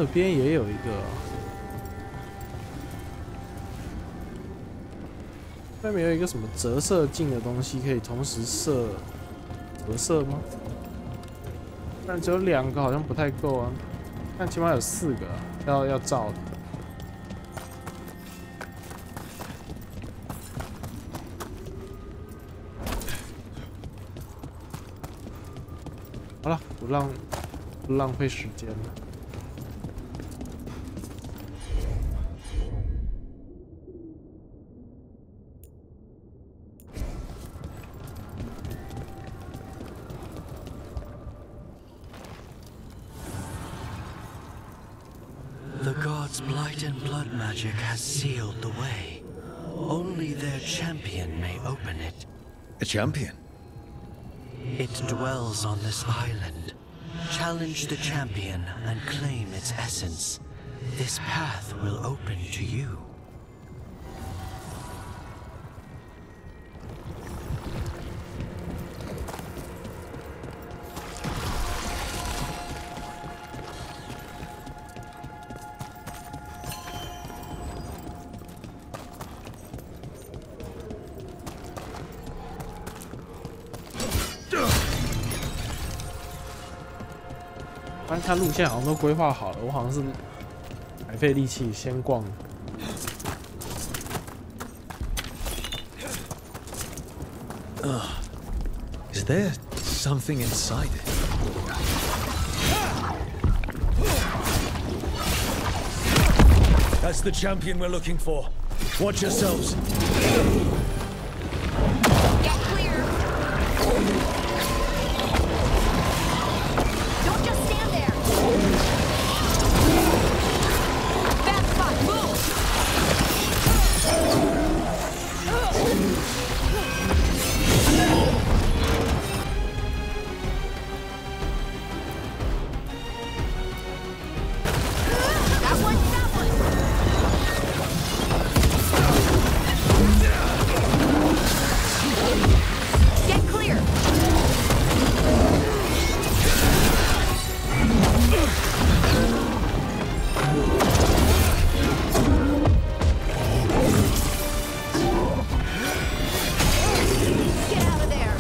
那边也有一个，外面有一个什么折射镜的东西，可以同时折射吗？但只有2个，好像不太够啊。但起码有4个要照的。好了，不浪费时间了。The gods' blight and blood magic has sealed the way. Only their champion may open it. A champion? It dwells on this island. Challenge the champion and claim its essence. This path will open to you.发现他路线好像都规划好了，我好像是白费力气先逛。Is there something inside it? That's the champion we're looking for. Watch yourselves. Get clear! Don't just stand there! Bad spot, move! That one! Get clear! Get out of there!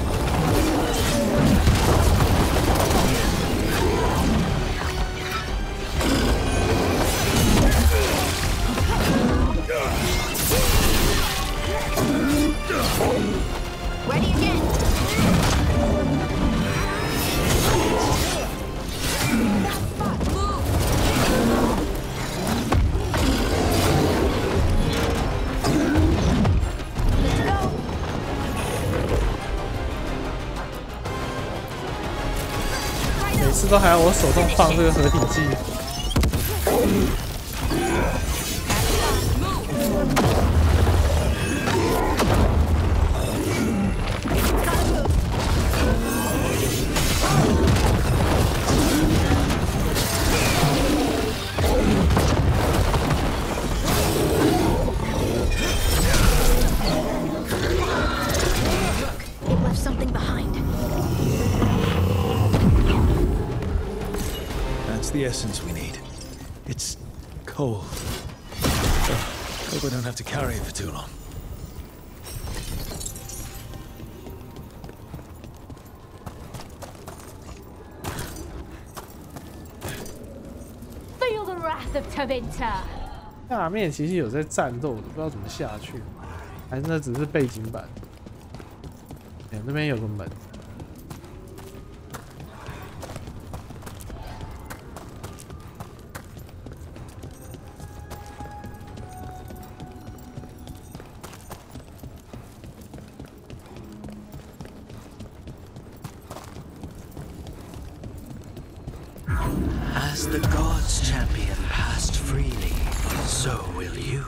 Ready again! That spot, move! Let's go! 每次都还要我手动放这个合体技。It left something behind. That's the essence we need. It's cold. Hope I don't have to carry it for too long. Feel the wrath of Tavinta. 下面其实有在战斗的，不知道怎么下去，还是那只是背景板。那边有个门。As the gods' champion passed freely, so will you.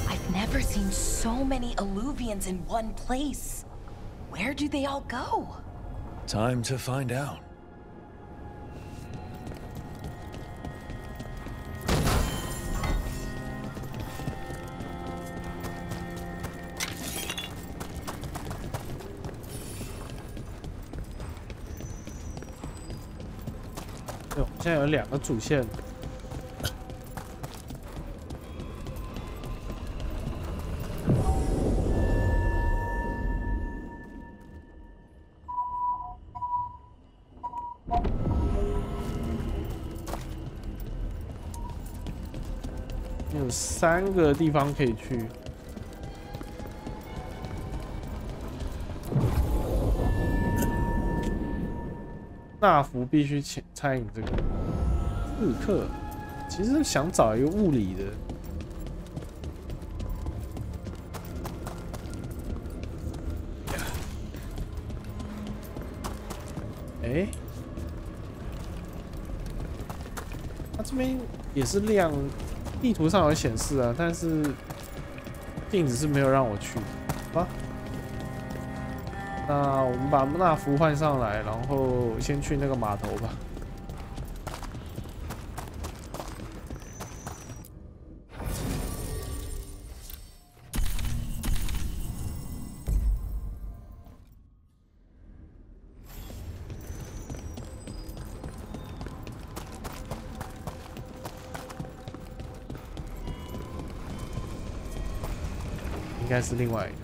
I've never seen so many Alluvians in one place. Where do they all go? Time to find out. 对，我们现在有2个主线。有3个地方可以去。纳福必须参与这个刺客，其实想找一个物理的。哎，它这边也是亮，地图上有显示啊，但是镜子是没有让我去的，好吧？那我们把纳福换上来，然后先去那个码头吧。应该是另外一个。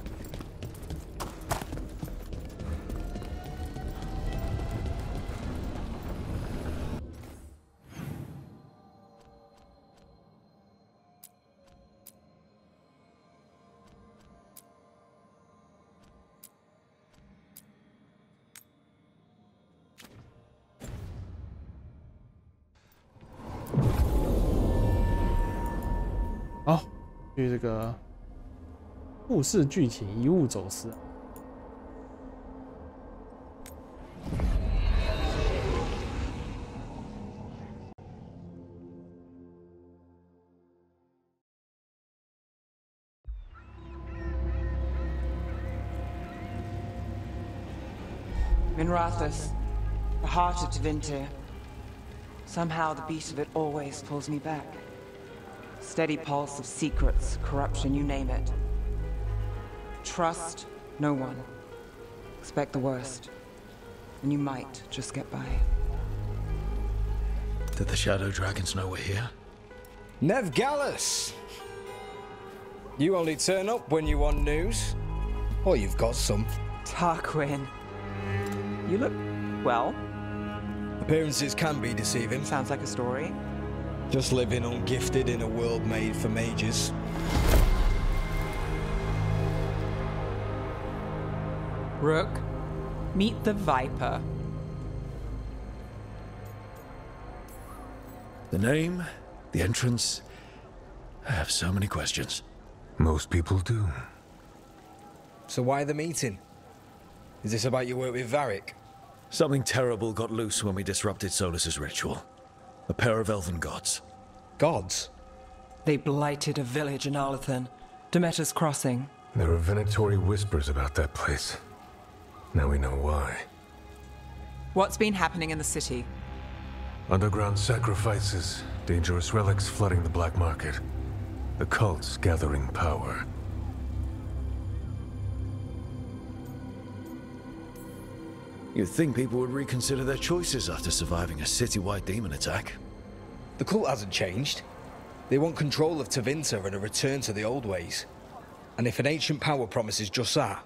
好，去这个故事剧情遗物走私。Minrathous, the heart of Tevinter. Somehow the beat of it always pulls me back. Steady pulse of secrets, corruption, you name it. Trust no one. Expect the worst. And you might just get by. Did the Shadow Dragons know we're here? Nev Gallus! You only turn up when you want news. Or you've got some. Tarquin. You look well. Appearances can be deceiving. Sounds like a story. Just living ungifted in a world made for mages. Rook, meet the Viper. The name, the entrance. I have so many questions. Most people do. So why the meeting? Is this about your work with Varric? Something terrible got loose when we disrupted Solus's ritual. A pair of elven gods. Gods? They blighted a village in Arlathan, Demeter's Crossing. There are venatory whispers about that place. Now we know why. What's been happening in the city? Underground sacrifices, dangerous relics flooding the black market. The cults gathering power. You'd think people would reconsider their choices after surviving a citywide demon attack. The cult hasn't changed. They want control of Tevinter and a return to the old ways. And if an ancient power promises just that,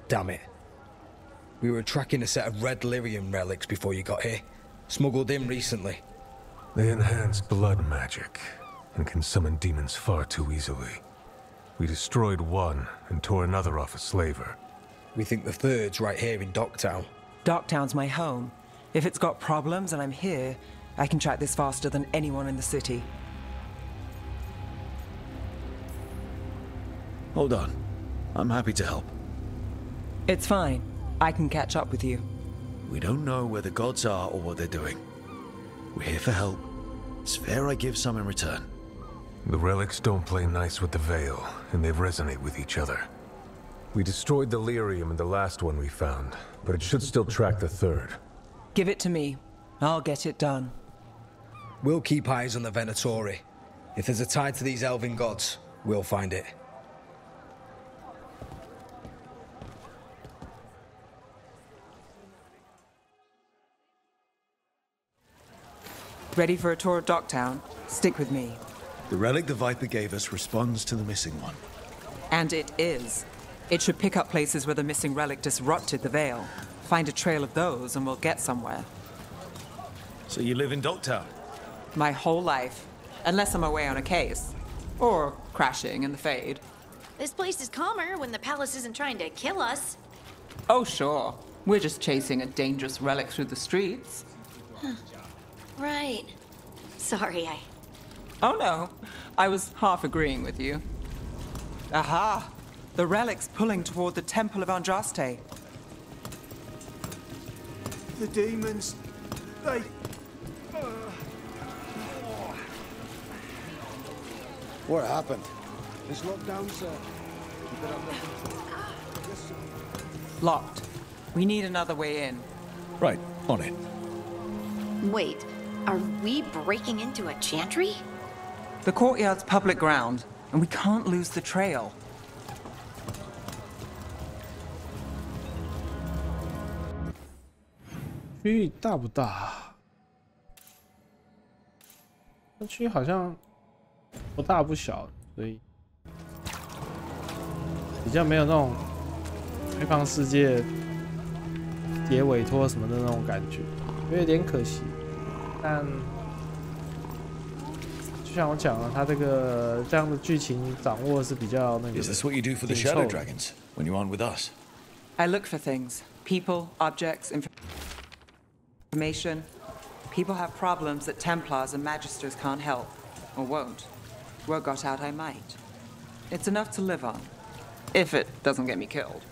damn it. We were tracking a set of red lyrium relics before you got here. Smuggled in recently. They enhance blood magic and can summon demons far too easily. We destroyed one and tore another off a slaver. We think the third's right here in Docktown. Docktown's my home. If it's got problems and I'm here, I can track this faster than anyone in the city. Hold on. I'm happy to help. It's fine. I can catch up with you. We don't know where the gods are or what they're doing. We're here for help. It's fair I give some in return. The relics don't play nice with the Veil, and they resonate with each other. We destroyed the lyrium in the last one we found, but it should still track the third. Give it to me. I'll get it done. We'll keep eyes on the Venatori. If there's a tie to these elven gods, we'll find it. Ready for a tour of Docktown? Stick with me. The relic the Viper gave us responds to the missing one. And it is. It should pick up places where the missing relic disrupted the Veil. Find a trail of those and we'll get somewhere. So you live in Docktown? My whole life. Unless I'm away on a case. Or crashing in the Fade. This place is calmer when the palace isn't trying to kill us. Oh, sure. We're just chasing a dangerous relic through the streets. Right. Sorry, Oh no, I was half agreeing with you. Aha! The relic's pulling toward the Temple of Andraste. The demons, they... What happened? It's locked down, sir. Locked. We need another way in. Right, on it. Wait, are we breaking into a chantry? The courtyard's public ground, and we can't lose the trail. 区域大不大？这区好像不大不小，所以比较没有那种开放世界叠委托什么的那种感觉，有点可惜。但就像我讲了，它这样的剧情掌握是比较那个。Is this what you do for the Shadow Dragons when you aren't with us? I look for things. People, objects, information. People have problems that Templars and Magisters can't help, or won't. Word got out I might. It's enough to live on, if it doesn't get me killed. "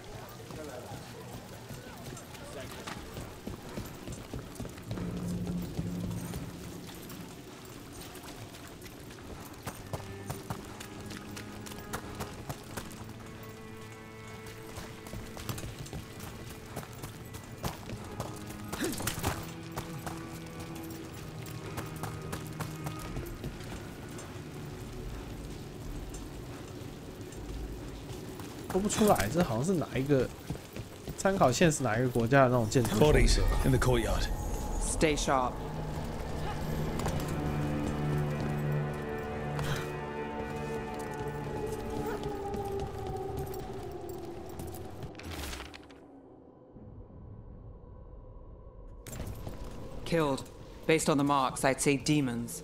说不出来，这好像是哪一个参考线是哪一个国家的那种建筑。Bodies in the courtyard. Stay sharp. Killed. Based on the marks, I'd say demons.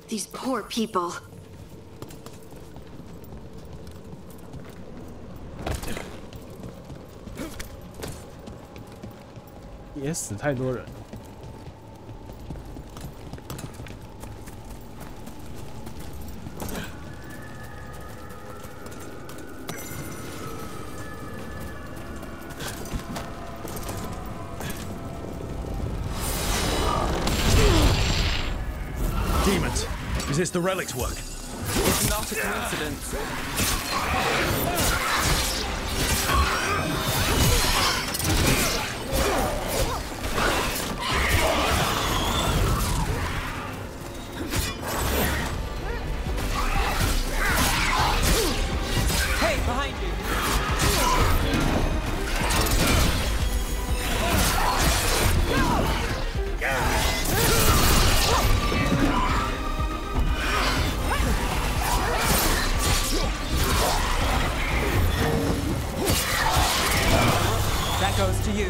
These poor people. 也死太多人了。Demons. Is this the relic's work? It's not a coincidence. Goes to you.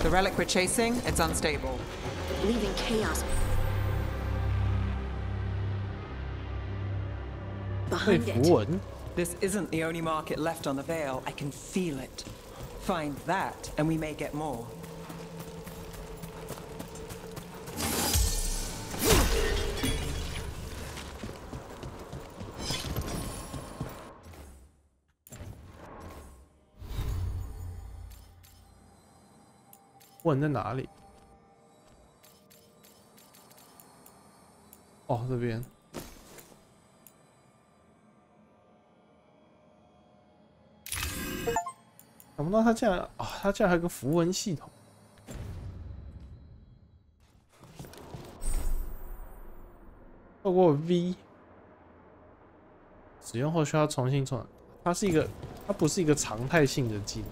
The relic we're chasing, it's unstable. Leaving chaos behind it. This isn't the only market left on the Veil. I can feel it. Find that, and we may get more. What 在哪里？哦，这边。想不到他竟然他竟然还有个符文系统。透过 V 使用后需要重新创，它不是一个常态性的技能，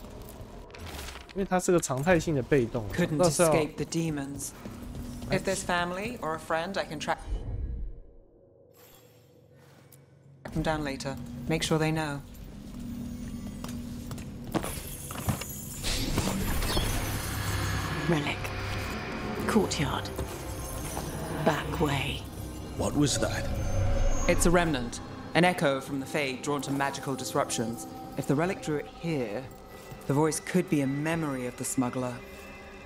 因为它是个常态性的被动。Couldn't escape the demons. If there's family or a friend, I can track them down later. Make sure they know. Relic. Courtyard. Back way. What was that? It's a remnant. An echo from the Fade drawn to magical disruptions. If the relic drew it here, the voice could be a memory of the smuggler.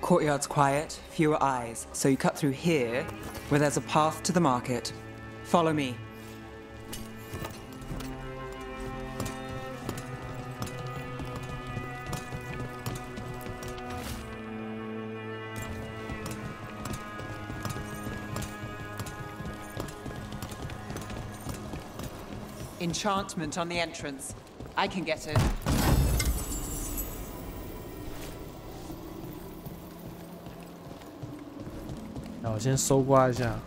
Courtyard's quiet, fewer eyes, so you cut through here, where there's a path to the market. Follow me. Enchantment on the entrance. I can get it. 那我先搜刮一下。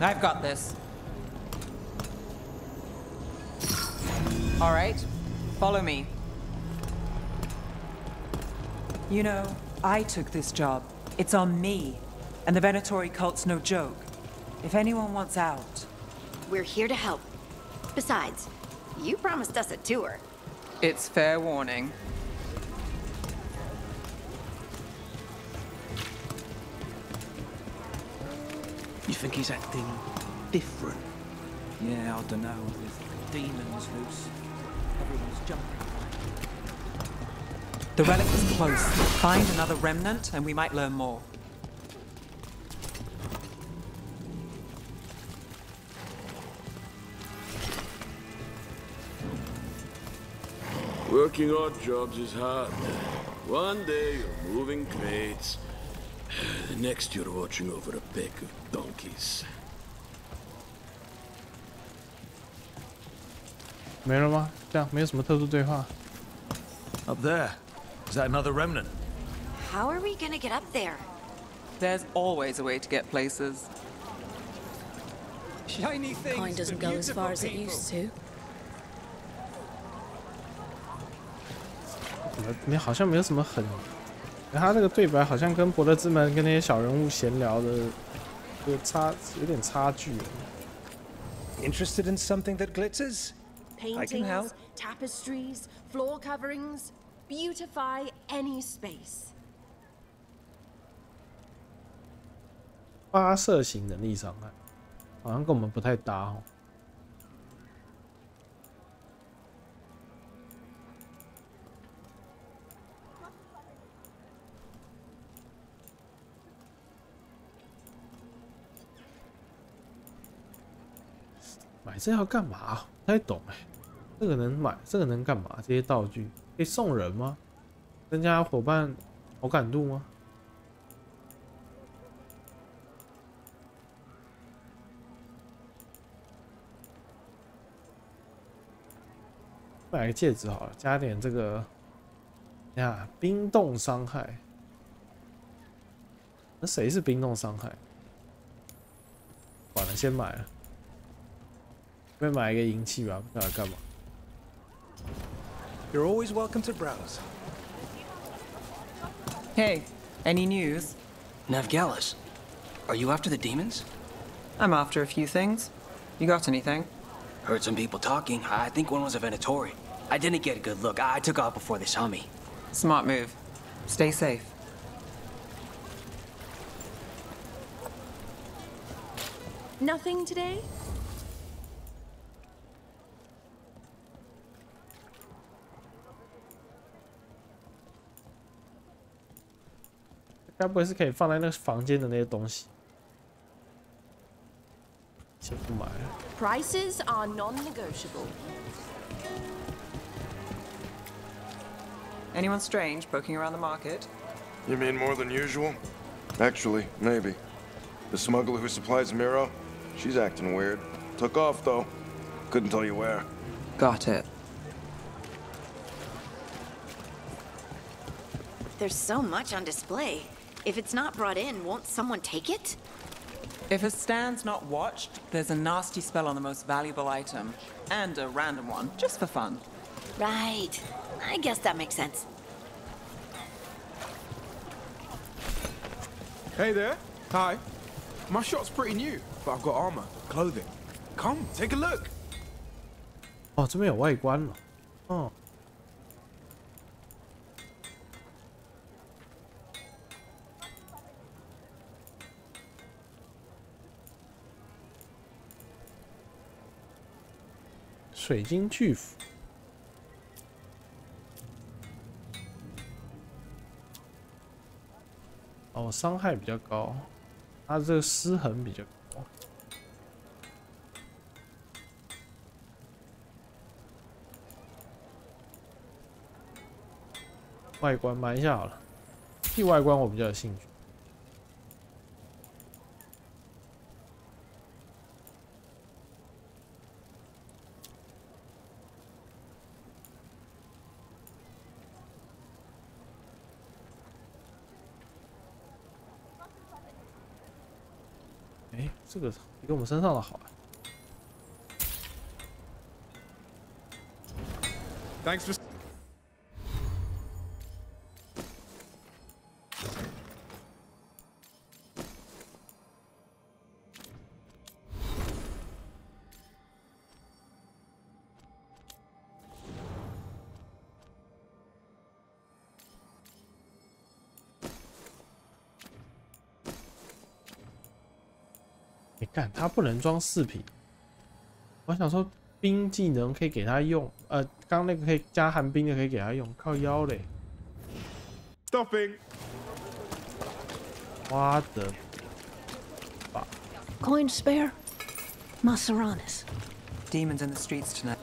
I've got this. All right, follow me. You know, I took this job. It's on me. And the Venatori cult's no joke. If anyone wants out... We're here to help. Besides, you promised us a tour. It's fair warning. You think he's acting different? Yeah, I don't know. With demons loose, everyone's jumping. The relic is close. Find another remnant, and we might learn more. Working odd jobs is hard. One day you're moving crates. The next you're watching over a pack of donkeys. 没了吗？这样没有什么特殊对话。Up there. Is that another remnant? How are we gonna get up there? There's always a way to get places. Shiny things. Kind doesn't go as far as it used to. 你好像没有什么很，他这个对白好像跟博德之门跟那些小人物闲聊的，有点差距。Interested in something that glitters? I can help. Paintings, tapestries, floor coverings, beautify any space. 发射型能力伤害，好像跟我们不太搭哦。买这要干嘛？不太懂哎。这个能买，这个能干嘛？这些道具可以送人吗？增加伙伴好感度吗？买个戒指好了，加点这个呀，冰冻伤害。那谁是冰冻伤害？管了，先买了。再买一个银器吧，不知道干嘛。You're always welcome to browse. Hey, any news? Navgalis, are you after the demons? I'm after a few things. You got anything? Heard some people talking. I think one was a Venatori. I didn't get a good look. I took off before they saw me. Smart move. Stay safe. Nothing today? 该不会是可以放在那个房间的那些东西？先不买了。 Prices are non-negotiable. Anyone strange poking around the market? You mean more than usual? Actually, maybe. The smuggler who supplies Miro, she's acting weird. Took off, though. Couldn't tell you where. Got it. There's so much on display. If it's not brought in, won't someone take it? If a stand's not watched, there's a nasty spell on the most valuable item. And a random one, just for fun. Right. I guess that makes sense. Hey there. Hi. My shop's pretty new, but I've got armor, clothing. Come, take a look. 哦，这边有外观了。哦。水晶巨斧。哦，伤害比较高，它这个失衡比较高。外观买一下好了，替外观我比较有兴趣。哎，这个比我们身上的好啊。 Thanks for. 你看，它不能装饰品。我想说，冰技能可以给他用，刚那个可以加寒冰的可以给他用，靠腰嘞。Stopping. 花的吧。 Coin spare? Maseranis. Demons in the streets tonight.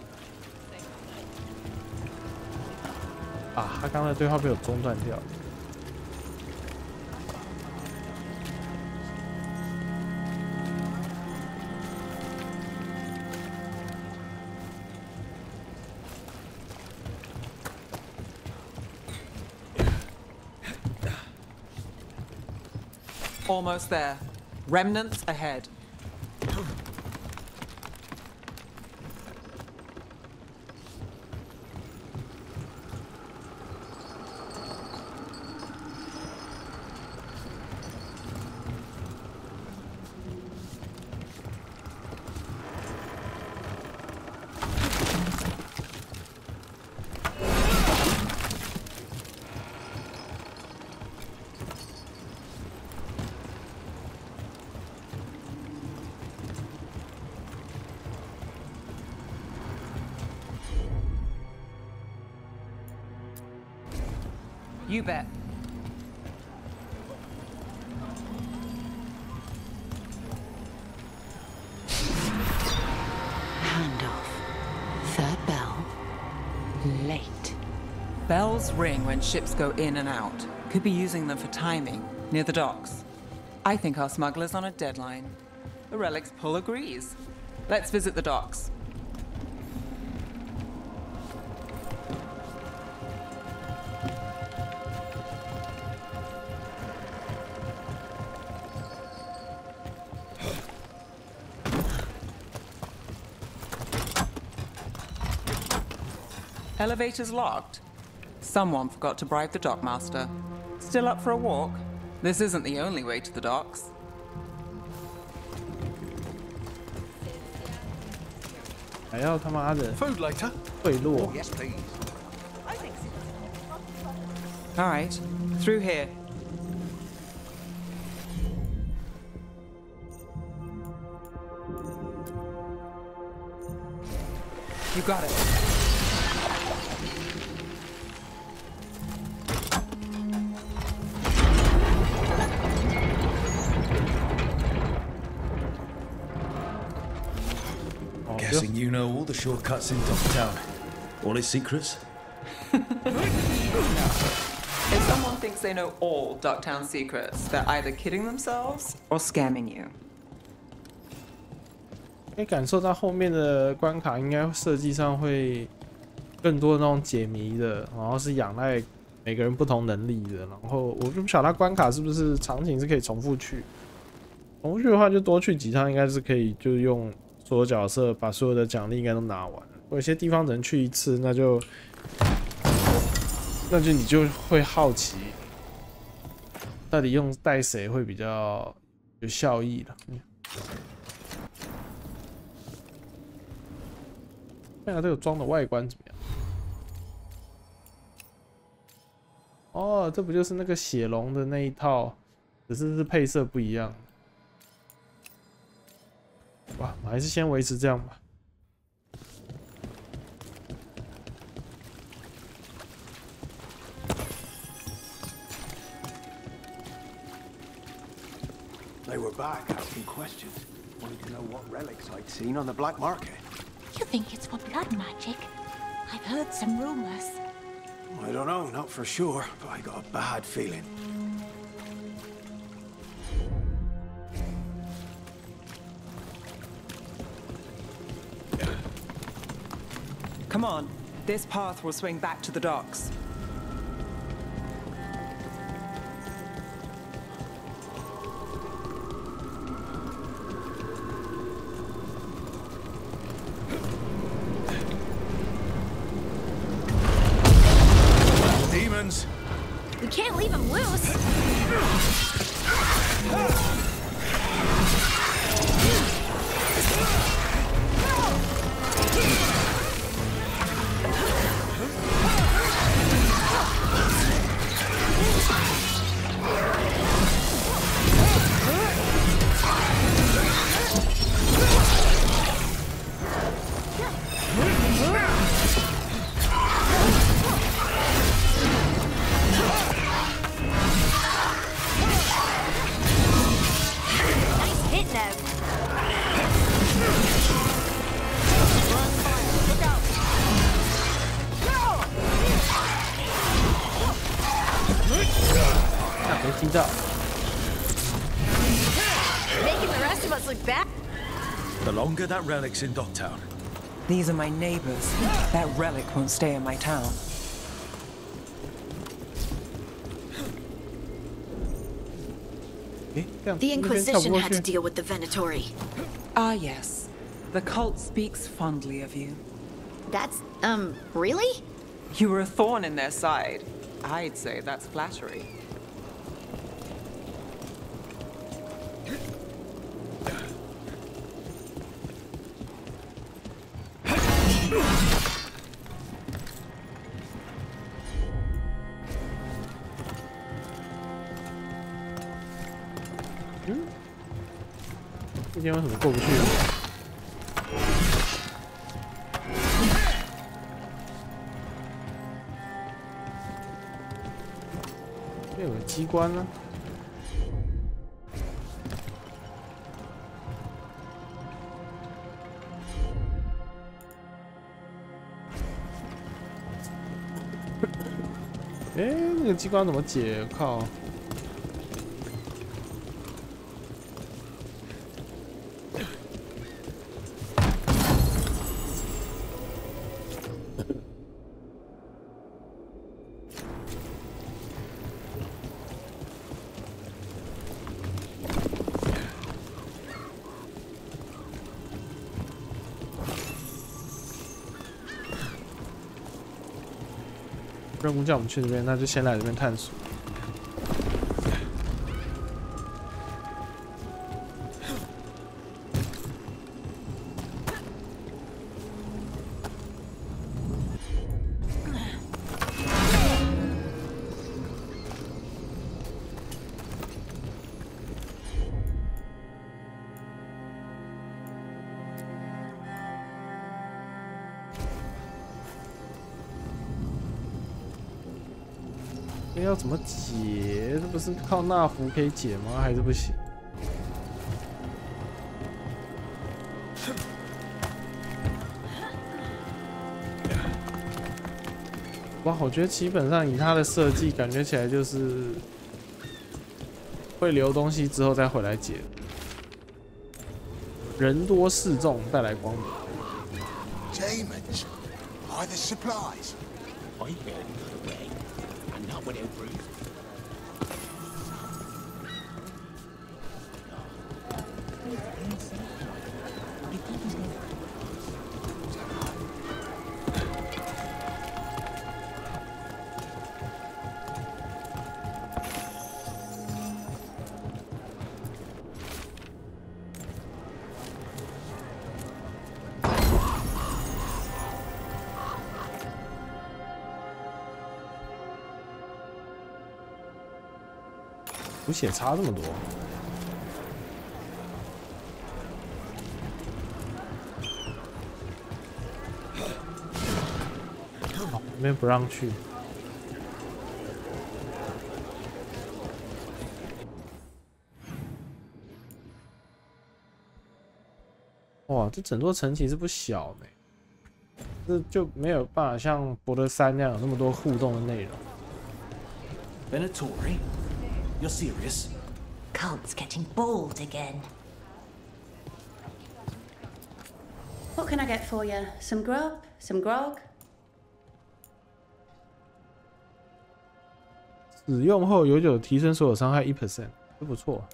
啊，他刚才对话被我中断掉。 Almost there. Remnants ahead. You bet. Handoff. Third bell. Late. Bells ring when ships go in and out. Could be using them for timing, near the docks. I think our smuggler's on a deadline. The Relic's pull agrees. Let's visit the docks. Elevator's locked. Someone forgot to bribe the dockmaster. Still up for a walk? This isn't the only way to the docks. Food later. 贿赂。 Yes, please. All right, through here. You got it. guessing you know all the shortcuts in Dogtown. All its secrets? If someone thinks they know all Ducktown secrets, they're either kidding themselves or scamming you. 可以感受到后面的关卡应该设计上会更多的那种解谜的，然后是仰赖每个人不同能力的。然后我就不晓得它关卡是不是场景是可以重复去，重复去的话就多去几趟，应该是可以就用所有角色把所有的奖励应该都拿完。有些地方只能去一次，那就你就会好奇，到底用带谁会比较有效益了。看下这个装的外观怎么样？哦，这不就是那个血龙的那一套，只是配色不一样。哇，我还是先维持这样吧。They were back asking questions. Wanted to know what relics I'd seen on the black market. You think it's for blood magic? I've heard some rumors. I don't know, not for sure, but I got a bad feeling. Come on, this path will swing back to the docks. We can't leave him loose. Making the rest of us look bad. The longer that relic's in Dogtown. These are my neighbors. That relic won't stay in my town. The Inquisition had to deal with the Venatori. Ah, yes. The cult speaks fondly of you. That's, really? You were a thorn in their side. I'd say that's flattery. Hmm? 这边为什么过不去？这有个机关呢。哎，那个机关怎么解？靠！任务叫我们去这边，那就先来这边探索。这要怎么解？这不是靠纳符可以解吗？还是不行？哇，我觉得基本上以它的设计，感觉起来就是会留东西之后再回来解。人多势众，带来光明。Demons, are the supplies? I heard you got away, and not without proof.补血差这么多，好，那边不让去。哇，这整座城其实不小呢，这就没有办法像博德山那样有那么多互动的内容。Venatori? You're serious? Cult's getting bold again. What can I get for you? Some grub? Some grog? 使用后永久提升所有伤害1%，这不错。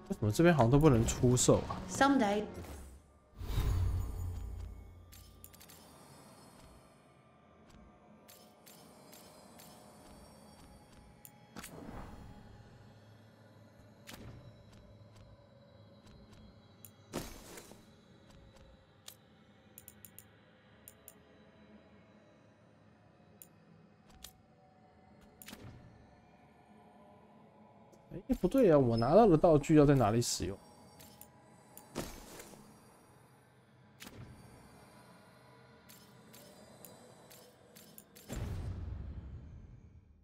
为什么这边好像都不能出售啊 Someday. 哎，不对啊，我拿到的道具要在哪里使用？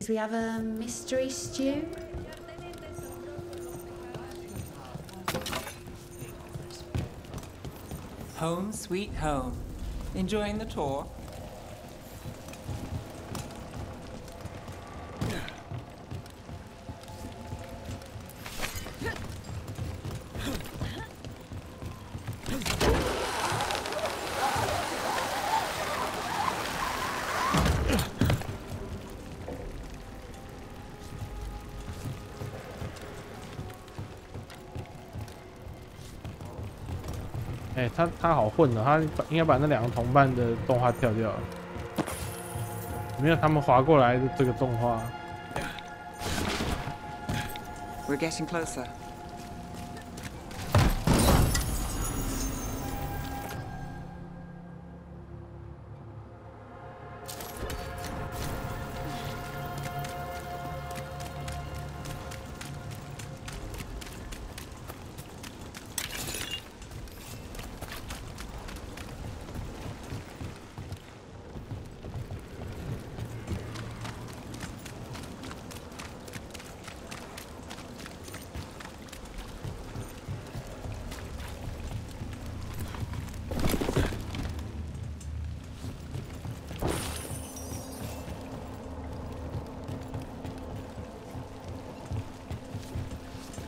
We have a mystery stew. Home sweet home. Enjoying the tour?哎，他好混的，他应该把那2个同伴的动画跳掉了，没有他们滑过来的这个动画。We're getting closer.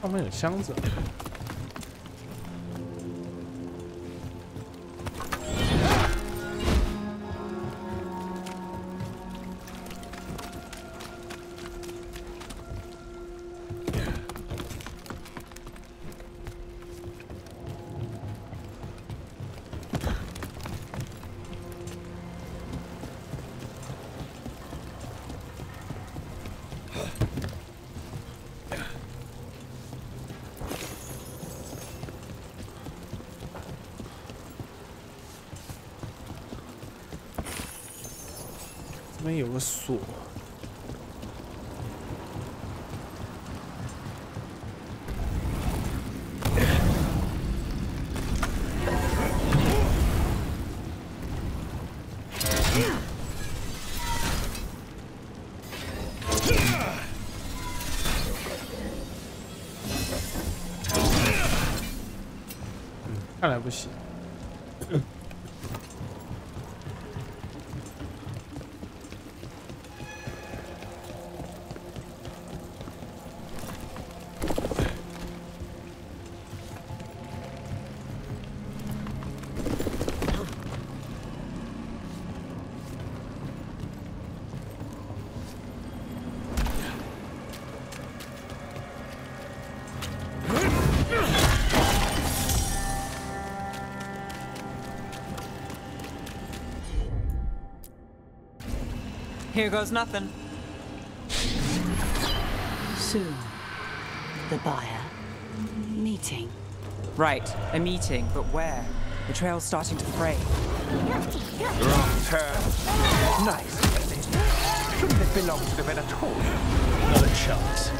上面有箱子。这边有个锁，来不行。Here goes nothing. Soon, the buyer meeting. Right, a meeting, but where? The trail's starting to fray. Wrong turn. Nice. Shouldn't it belong to the men at all? Not a chance.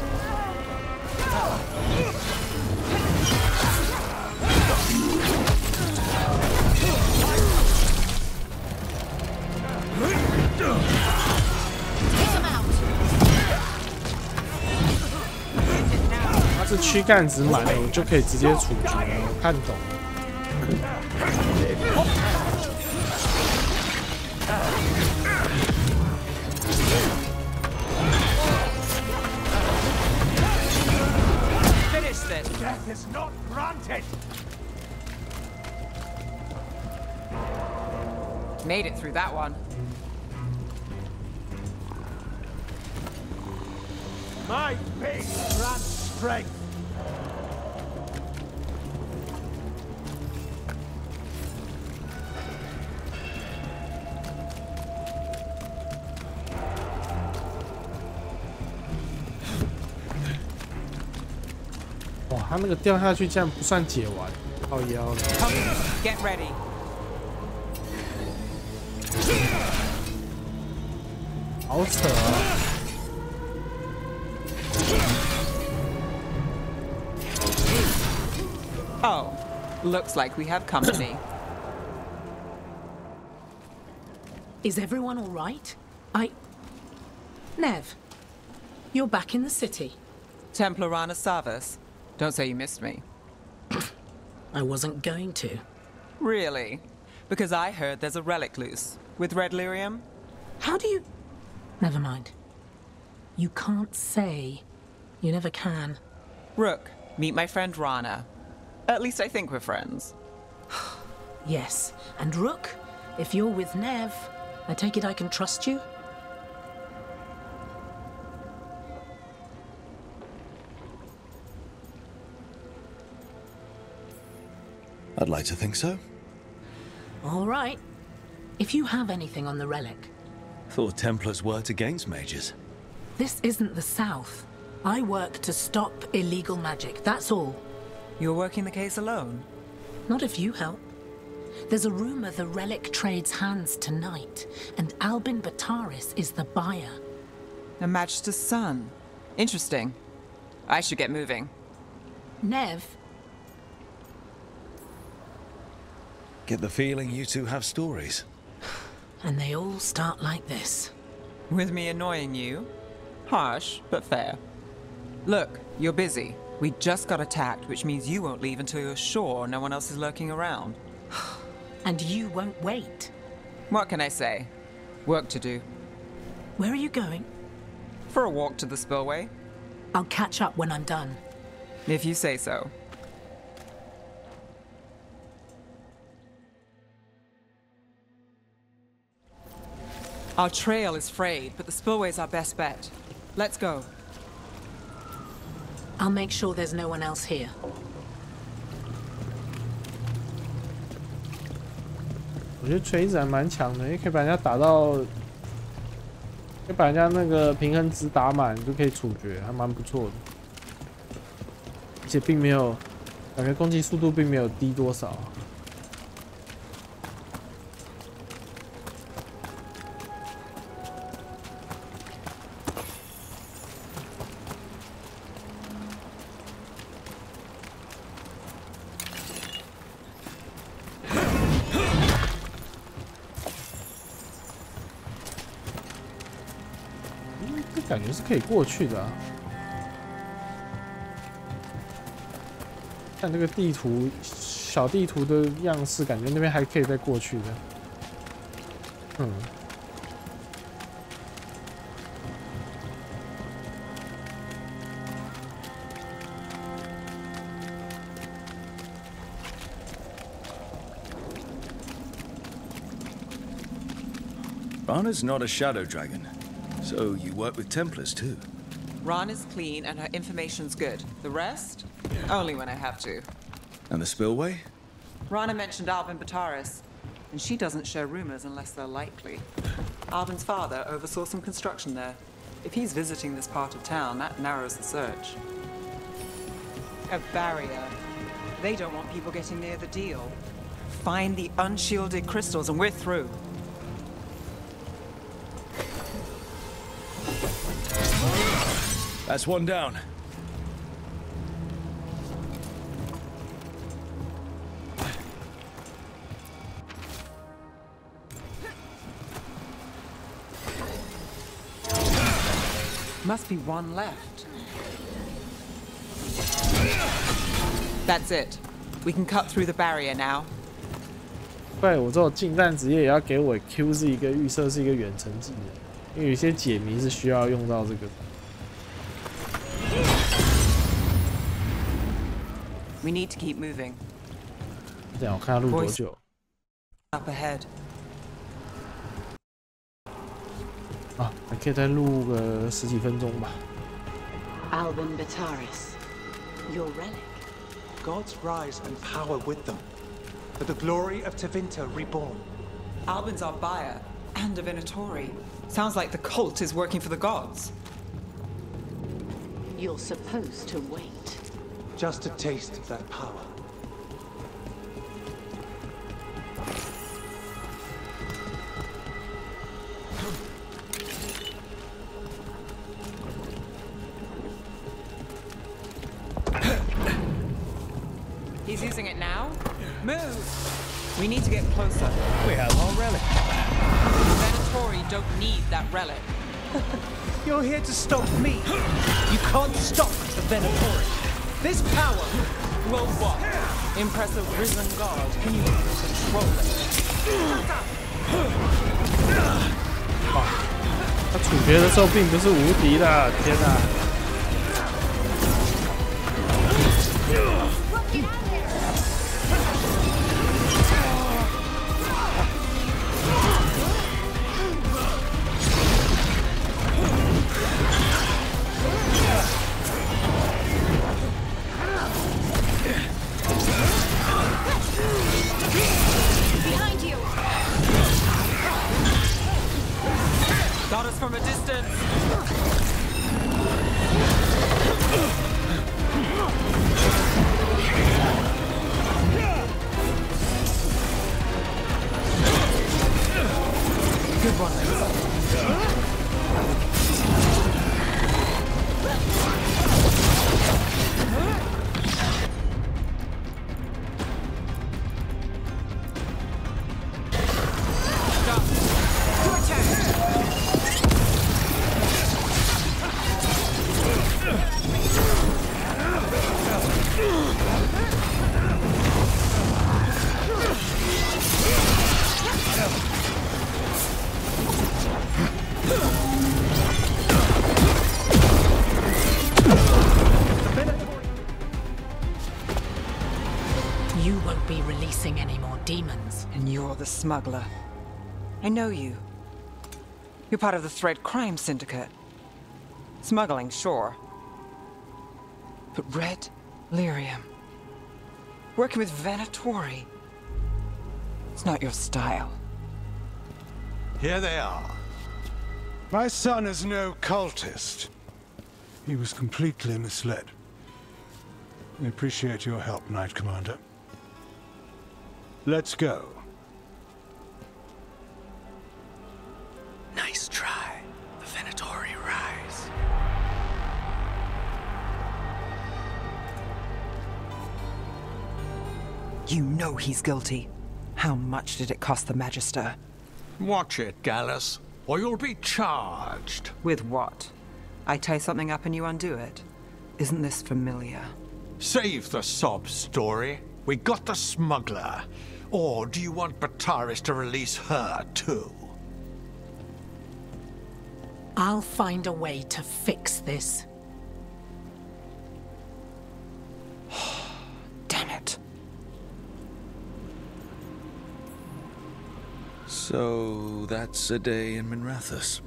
Take them out. 它是躯干值满了，我就可以直接处决了。我看懂了。 Death is not granted. Made it through that one. My face grants strength. 哇，他那个掉下去竟然不算解完，靠腰了。Get ready. 好扯啊！ Oh, looks like we have company. Is everyone all right? Nev, you're back in the city. Templarana Savas. Don't say you missed me. I wasn't going to. Really? Because I heard there's a relic loose. With red lyrium? How do you... Never mind. You can't say. You never can. Rook, meet my friend Rana. At least I think we're friends. Yes. And Rook, if you're with Nev, I take it I can trust you? I'd like to think so. All right. If you have anything on the relic. Thought Templars worked against mages. This isn't the South. I work to stop illegal magic, that's all. You're working the case alone? Not if you help. There's a rumor the relic trades hands tonight, and Albin Bataris is the buyer. A Magister's son. Interesting. I should get moving. Nev? Get the feeling you two have stories. And they all start like this. With me annoying you? Harsh, but fair. Look, you're busy. We just got attacked, which means you won't leave until you're sure no one else is lurking around. And you won't wait. What can I say? Work to do. Where are you going? For a walk to the spillway. I'll catch up when I'm done. If you say so. Our trail is frayed, but the spillway's our best bet. Let's go. I'll make sure there's no one else here. 我觉得锤子还蛮强的，也可以把人家打到，可以把人家那个平衡值打满，就可以处决，还蛮不错的。而且并没有，感觉攻击速度并没有低多少。感觉是可以过去的啊。看这个地图小地图的样式，感觉那边还可以再过去的。Rana's not a shadow dragon, so you work with Templars too. Rana's clean and her information's good. The rest? Only when I have to. And the spillway? Rana mentioned Albin Bataris, and she doesn't share rumors unless they're likely. Albin's father oversaw some construction there. If he's visiting this part of town, that narrows the search. A barrier. They don't want people getting near the deal. Find the unshielded crystals and we're through. That's one down. Must be one left. That's it. We can cut through the barrier now. 对，我这种近战职业也要给我 Q 是一个预设是一个远程技能，因为有些解谜是需要用到这个。We need to keep moving. 这样我看他录多久。Up ahead. 啊，还可以再录个10几分钟吧。Albin Bataris, your relic. Gods rise and power with them. For the glory of Tevinter reborn. Albin's our buyer and a Venatori. Sounds like the cult is working for the gods. You're supposed to wait. Just a taste of that power. He's using it now? Move! We need to get closer. We have our relic. The Venatori don't need that relic. You're here to stop me. You can't stop the Venatori. This power will what? Impress a risen god. Can you control it? 他处决的时候并不是无敌的，天哪！ Got us from a distance. Good one, You won't be releasing any more demons. And you're the smuggler. I know you. You're part of the Thread Crime Syndicate. Smuggling, sure. But Red Lyrium. Working with Venatori. It's not your style. Here they are. My son is no cultist. He was completely misled. I appreciate your help, Knight Commander. Let's go. Nice try. The Venatori rise. You know he's guilty. How much did it cost the Magister? Watch it, Gallus, or you'll be charged. With what? I tie something up and you undo it. Isn't this familiar? Save the sob story. We got the smuggler. Or do you want Bataris to release her too? I'll find a way to fix this. Damn it. So that's a day in Minrathous.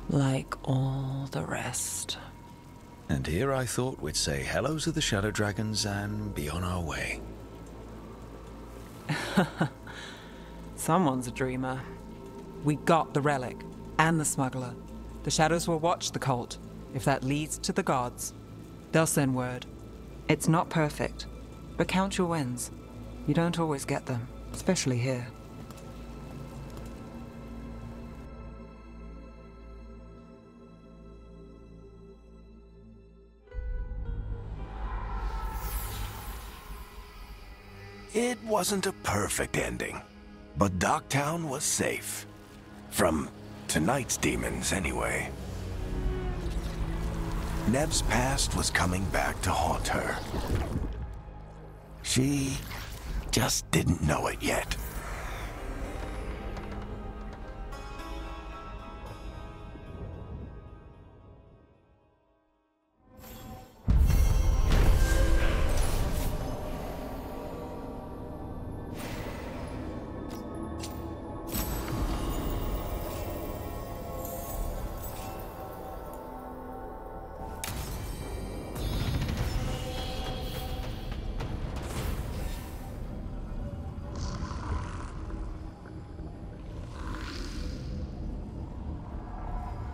Like all the rest. And here I thought we'd say hello to the Shadow Dragons and be on our way. Someone's a dreamer. We got the relic and the smuggler. The shadows will watch the cult. If that leads to the gods, they'll send word. It's not perfect, but count your wins. You don't always get them, especially here. It wasn't a perfect ending, but Docktown was safe. From tonight's demons, anyway. Nev's past was coming back to haunt her. She just didn't know it yet.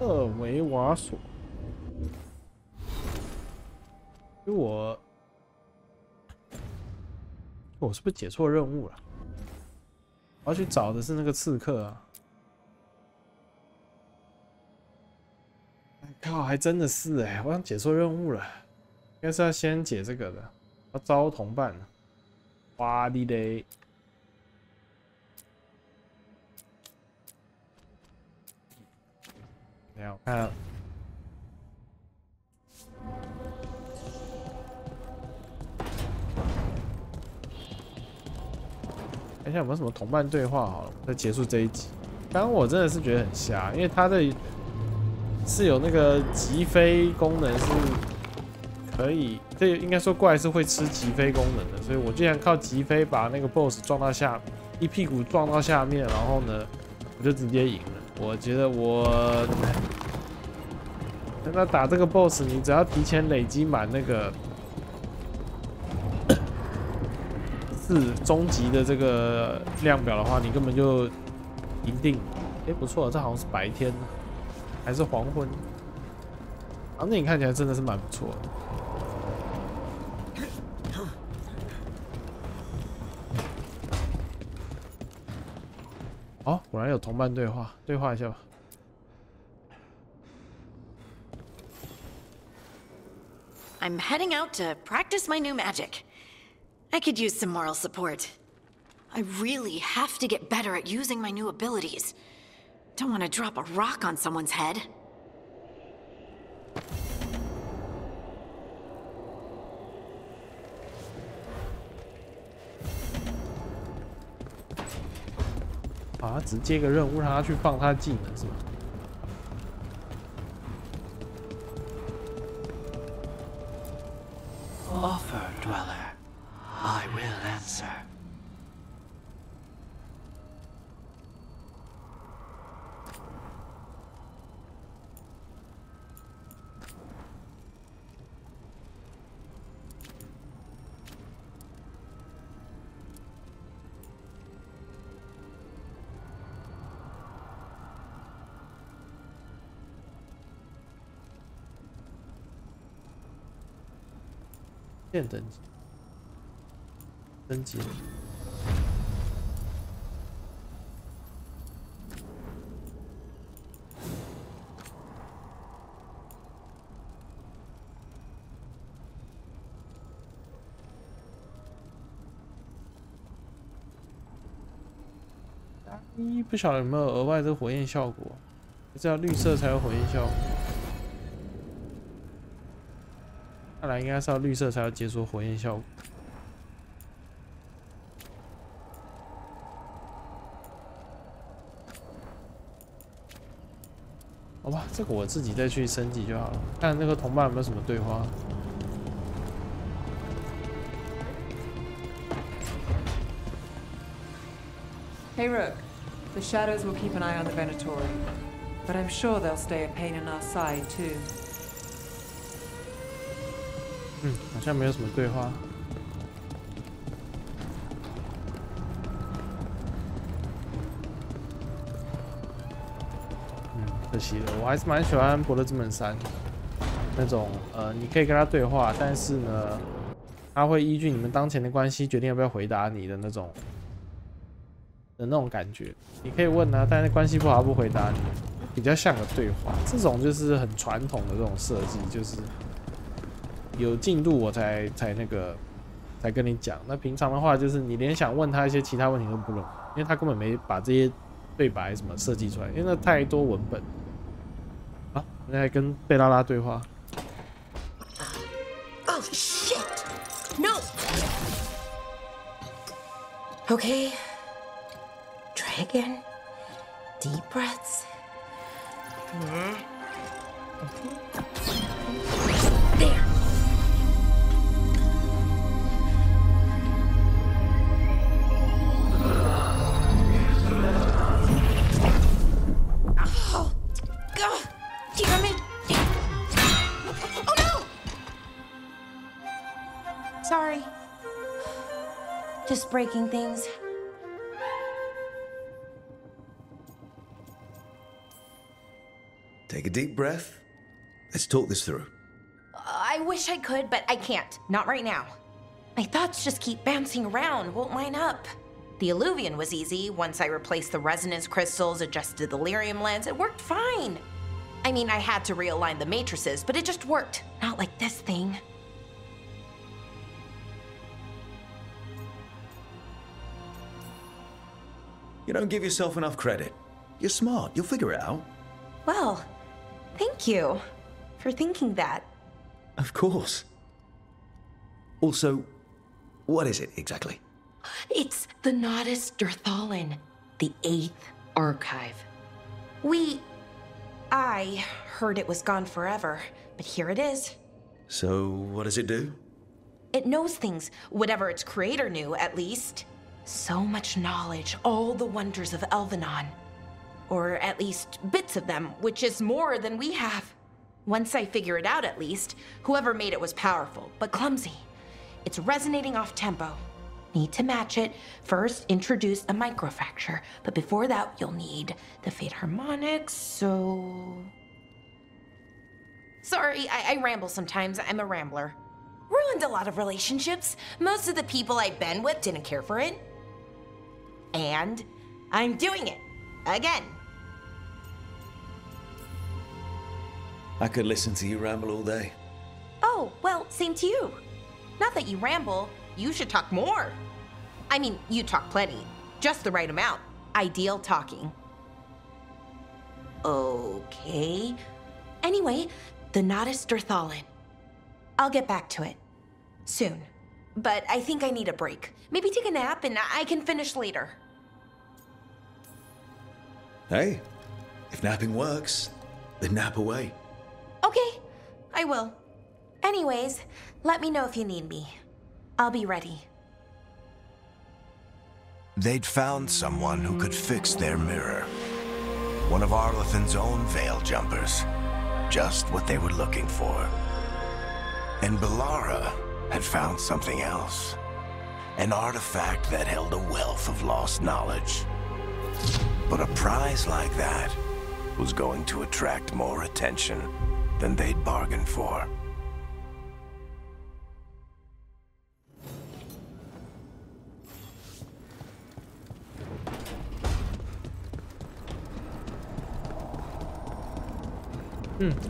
厄维瓦索，因为我是不是解错任务了？我要去找的是那个刺客啊！靠，还真的是哎，我想解错任务了，应该是要先解这个的，要招同伴。哇哩嘞！等一下我看。看一下有没有什么同伴对话好了，再结束这一集。刚刚我真的是觉得很瞎，因为它的是有那个击飞功能，是可以，这应该说怪是会吃击飞功能的，所以我竟然靠击飞把那个 BOSS 撞到下，一屁股撞到下面，然后呢，我就直接赢了。我觉得我跟他打这个 BOSS， 你只要提前累积满那个终极的这个量表的话，你根本就赢定了。哎，不错，这好像是白天还是黄昏？场景看起来真的是蛮不错的。哦，果然有同伴对话，对话一下吧。I'm heading out to practice my new magic. I could use some moral support. I really have to get better at using my new abilities. Don't want to drop a rock on someone's head. 啊，只接个任务让他去放他技能是吗？ Offer, dweller. I will answer.现等级，升级。不晓得有没有额外的火焰效果，这要绿色才有火焰效果。 看来应该是要绿色才有解锁火焰效果。好吧，这个我自己再去升级就好了。看那个同伴有没有什么对话。Hey Rook, the shadows will keep an eye on the Venatori, but I'm sure they'll stay a pain in our side too. 好像没有什么对话。可惜了，我还是蛮喜欢《博德之门3》那种，你可以跟他对话，但是呢，他会依据你们当前的关系决定要不要回答你的那种感觉。你可以问他，但是关系不好他不回答你，比较像个对话。这种就是很传统的这种设计，就是有进度我才跟你讲。那平常的话，就是你连想问他一些其他问题都不能，因为他根本没把这些对白什么设计出来，因为那太多文本。啊，我在跟贝拉拉对话。Oh shit! No. Okay. Try again. Deep breaths. There. Oh, God, damn it! Oh no! Sorry. Just breaking things. Take a deep breath. Let's talk this through. I wish I could, but I can't. Not right now. My thoughts just keep bouncing around, won't line up. The Illuvian was easy. Once I replaced the resonance crystals, adjusted the lyrium lens, it worked fine. I mean, I had to realign the matrices, but it just worked. Not like this thing. You don't give yourself enough credit. You're smart. You'll figure it out. Well, thank you for thinking that. Of course. Also, what is it exactly? It's the Nodus Dirthalin, the 8th archive. I heard it was gone forever, but here it is. So, what does it do? It knows things, whatever its creator knew, at least. So much knowledge, all the wonders of Elvenon. Or at least bits of them, which is more than we have. Once I figure it out, at least, whoever made it was powerful, but clumsy. It's resonating off tempo. Need to match it. First, introduce a microfracture, but before that, you'll need the Fate harmonics, so... Sorry, I ramble sometimes. I'm a rambler. Ruined a lot of relationships. Most of the people I've been with didn't care for it. And I'm doing it. Again. I could listen to you ramble all day. Oh, well, same to you. Not that you ramble, you should talk more. I mean, you talk plenty. Just the right amount. Ideal talking. Okay. Anyway, the Nodus Dirthalin. I'll get back to it. Soon. But I think I need a break. Maybe take a nap and I can finish later. Hey, if napping works, then nap away. Okay, I will. Anyways, let me know if you need me. I'll be ready. They'd found someone who could fix their mirror. One of Arlethan's own Veil Jumpers. Just what they were looking for. And Bellara had found something else. An artifact that held a wealth of lost knowledge. But a prize like that was going to attract more attention than they'd bargained for.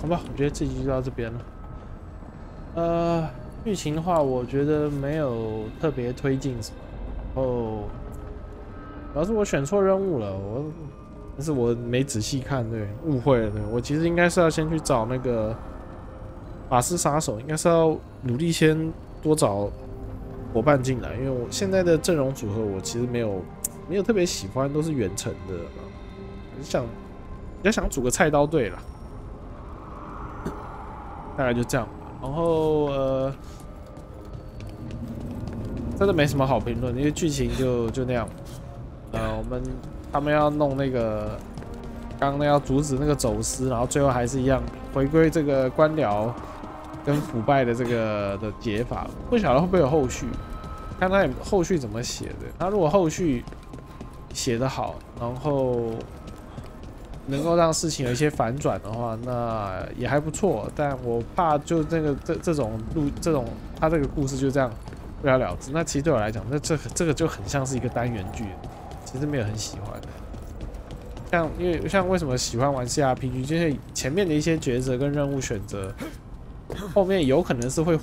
好吧，我觉得这集就到这边了。剧情的话，我觉得没有特别推进什么，然后主要是我选错任务了，但是我没仔细看，对，误会了，对，我其实应该是要先去找那个法师杀手，应该是要努力先多找伙伴进来，因为我现在的阵容组合我其实没有特别喜欢，都是远程的，比较想组个菜刀队啦。大概就这样吧。然后真的没什么好评论，因为剧情就那样。他们要弄那个，刚刚要阻止那个走私，然后最后还是一样回归这个官僚跟腐败的这个的解法。不晓得会不会有后续，看他后续怎么写的。他如果后续写得好，然后能够让事情有一些反转的话，那也还不错。但我怕就这种他这个故事就这样不了了之。那其实对我来讲，那这个就很像是一个单元剧，其实没有很喜欢。像为什么喜欢玩 CRPG， 就是前面的一些抉择跟任务选择，后面有可能是会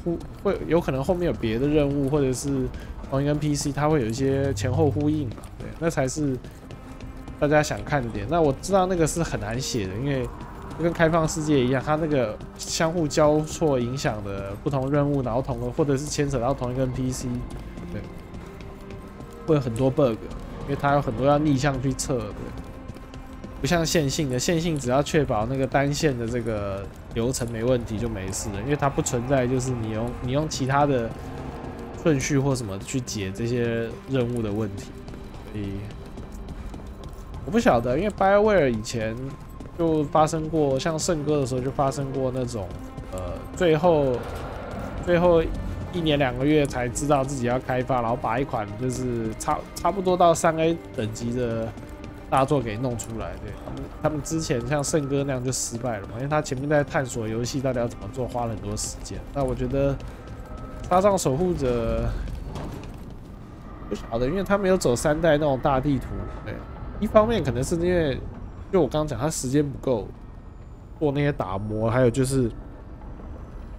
有可能后面有别的任务，或者是同一个 NPC， 它会有一些前后呼应嘛，对，那才是大家想看的点。那我知道那个是很难写的，因为就跟开放世界一样，它那个相互交错影响的不同任务，然后或者是牵扯到同一个 NPC， 对，会有很多 bug， 因为它有很多要逆向去测，对。不像线性的，线性只要确保那个单线的这个流程没问题就没事了，因为它不存在就是你用其他的顺序或什么去解这些任务的问题。所以我不晓得，因为 BioWare 以前就发生过，像圣歌的时候就发生过那种最后1年2个月才知道自己要开发，然后把一款就是差不多到3A 等级的大作给弄出来。对，他们之前像圣歌那样就失败了嘛，因为他前面在探索游戏到底要怎么做，花了很多时间。那我觉得沙障守护者不晓得，因为他没有走3代那种大地图。对，一方面可能是因为就我刚刚讲，他时间不够做那些打磨，还有就是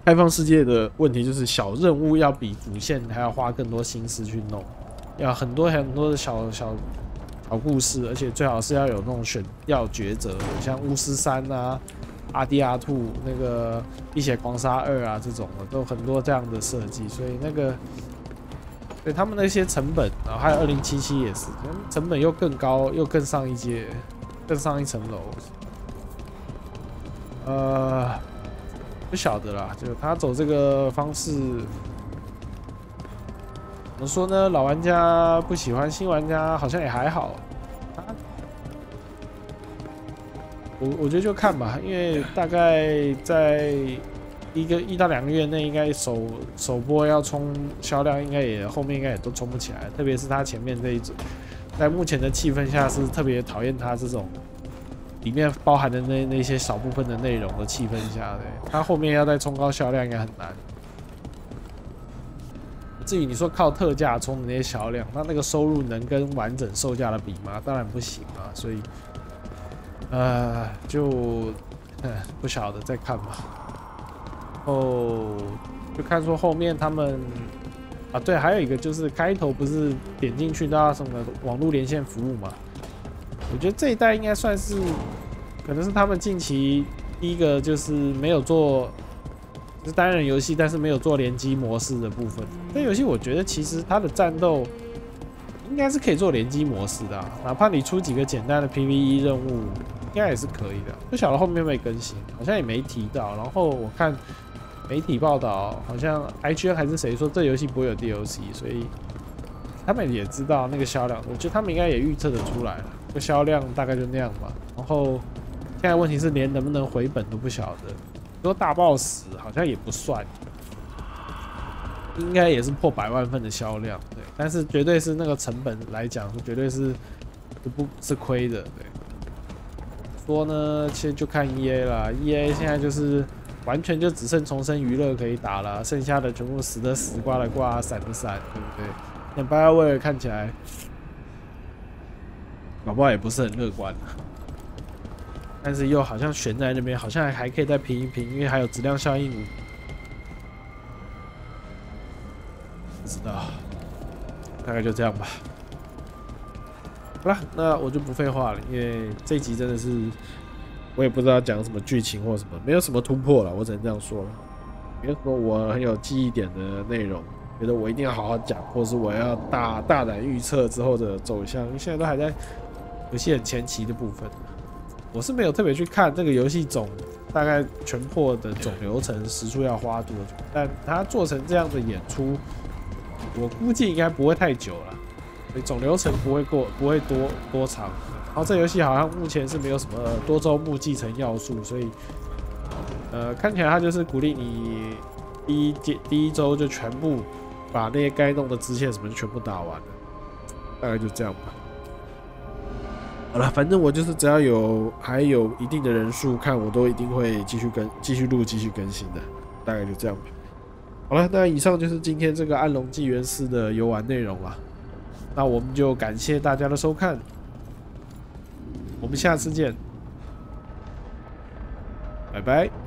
开放世界的问题，就是小任务要比主线还要花更多心思去弄，要很多的小故事，而且最好是要有那种要抉择，像巫师3啊、阿迪亚兔那个碧血狂杀2啊这种的，都很多这样的设计，所以那个对他们那些成本，然后还有2077也是，成本又更高，又更上一阶，更上一层楼。不晓得啦，就他走这个方式。怎么说呢？老玩家不喜欢，新玩家好像也还好。我觉得就看吧，因为大概在1到2个月内，应该首播要冲销量，应该后面应该也都冲不起来。特别是他前面这一组，在目前的气氛下是特别讨厌他这种里面包含的那些少部分的内容的气氛下，对，他后面要再冲高销量应该很难。至于你说靠特价冲的那些销量，那个收入能跟完整售价的比吗？当然不行啊，所以不晓得，再看吧。就看说后面他们啊，对，还有一个就是开头不是点进去都要什么网络连线服务嘛？我觉得这一代应该算是，可能是他们近期第一个就是没有做。是单人游戏，但是没有做联机模式的部分。这游戏我觉得其实它的战斗应该是可以做联机模式的哪怕你出几个简单的 PVE 任务，应该也是可以的。不晓得后面会不会更新，好像也没提到。然后我看媒体报道，好像 IGN 还是谁说这游戏不会有 DLC， 所以他们也知道那个销量，我觉得他们应该也预测得出来了，这个销量大概就那样吧。然后现在问题是连能不能回本都不晓得。说大爆死好像也不算，应该也是破100万份的销量，对，但是绝对是那个成本来讲，绝对是不是亏的，对。说呢，其实就看 EA 啦 ，EA 现在就是完全就只剩重生娱乐可以打了，剩下的全部死的死，挂的挂，闪的闪，对不对？那 BioWare 看起来，搞不好也不是很乐观。但是又好像悬在那边，好像还可以再拼一拼，因为还有质量效应。不知道，大概就这样吧。好了，那我就不废话了，因为这一集真的是我也不知道讲什么剧情或什么，没有什么突破了，我只能这样说了。没有什么我很有记忆点的内容，觉得我一定要好好讲，或是我要大胆预测之后的走向，因为现在都还在游戏很前期的部分。我是没有特别去看这个游戏总大概全破的总流程时速要花多久，但它做成这样的演出，我估计应该不会太久了，所以总流程不会多长。然后这游戏好像目前是没有什么多周目继承要素，所以看起来它就是鼓励你第一周就全部把那些该弄的支线什么就全部打完了，大概就这样吧。好了，反正我就是只要还有一定的人数看，我都一定会继续录、继续更新的，大概就这样吧。好了，那以上就是今天这个《暗龙纪元4》的游玩内容了。那我们就感谢大家的收看，我们下次见，拜拜。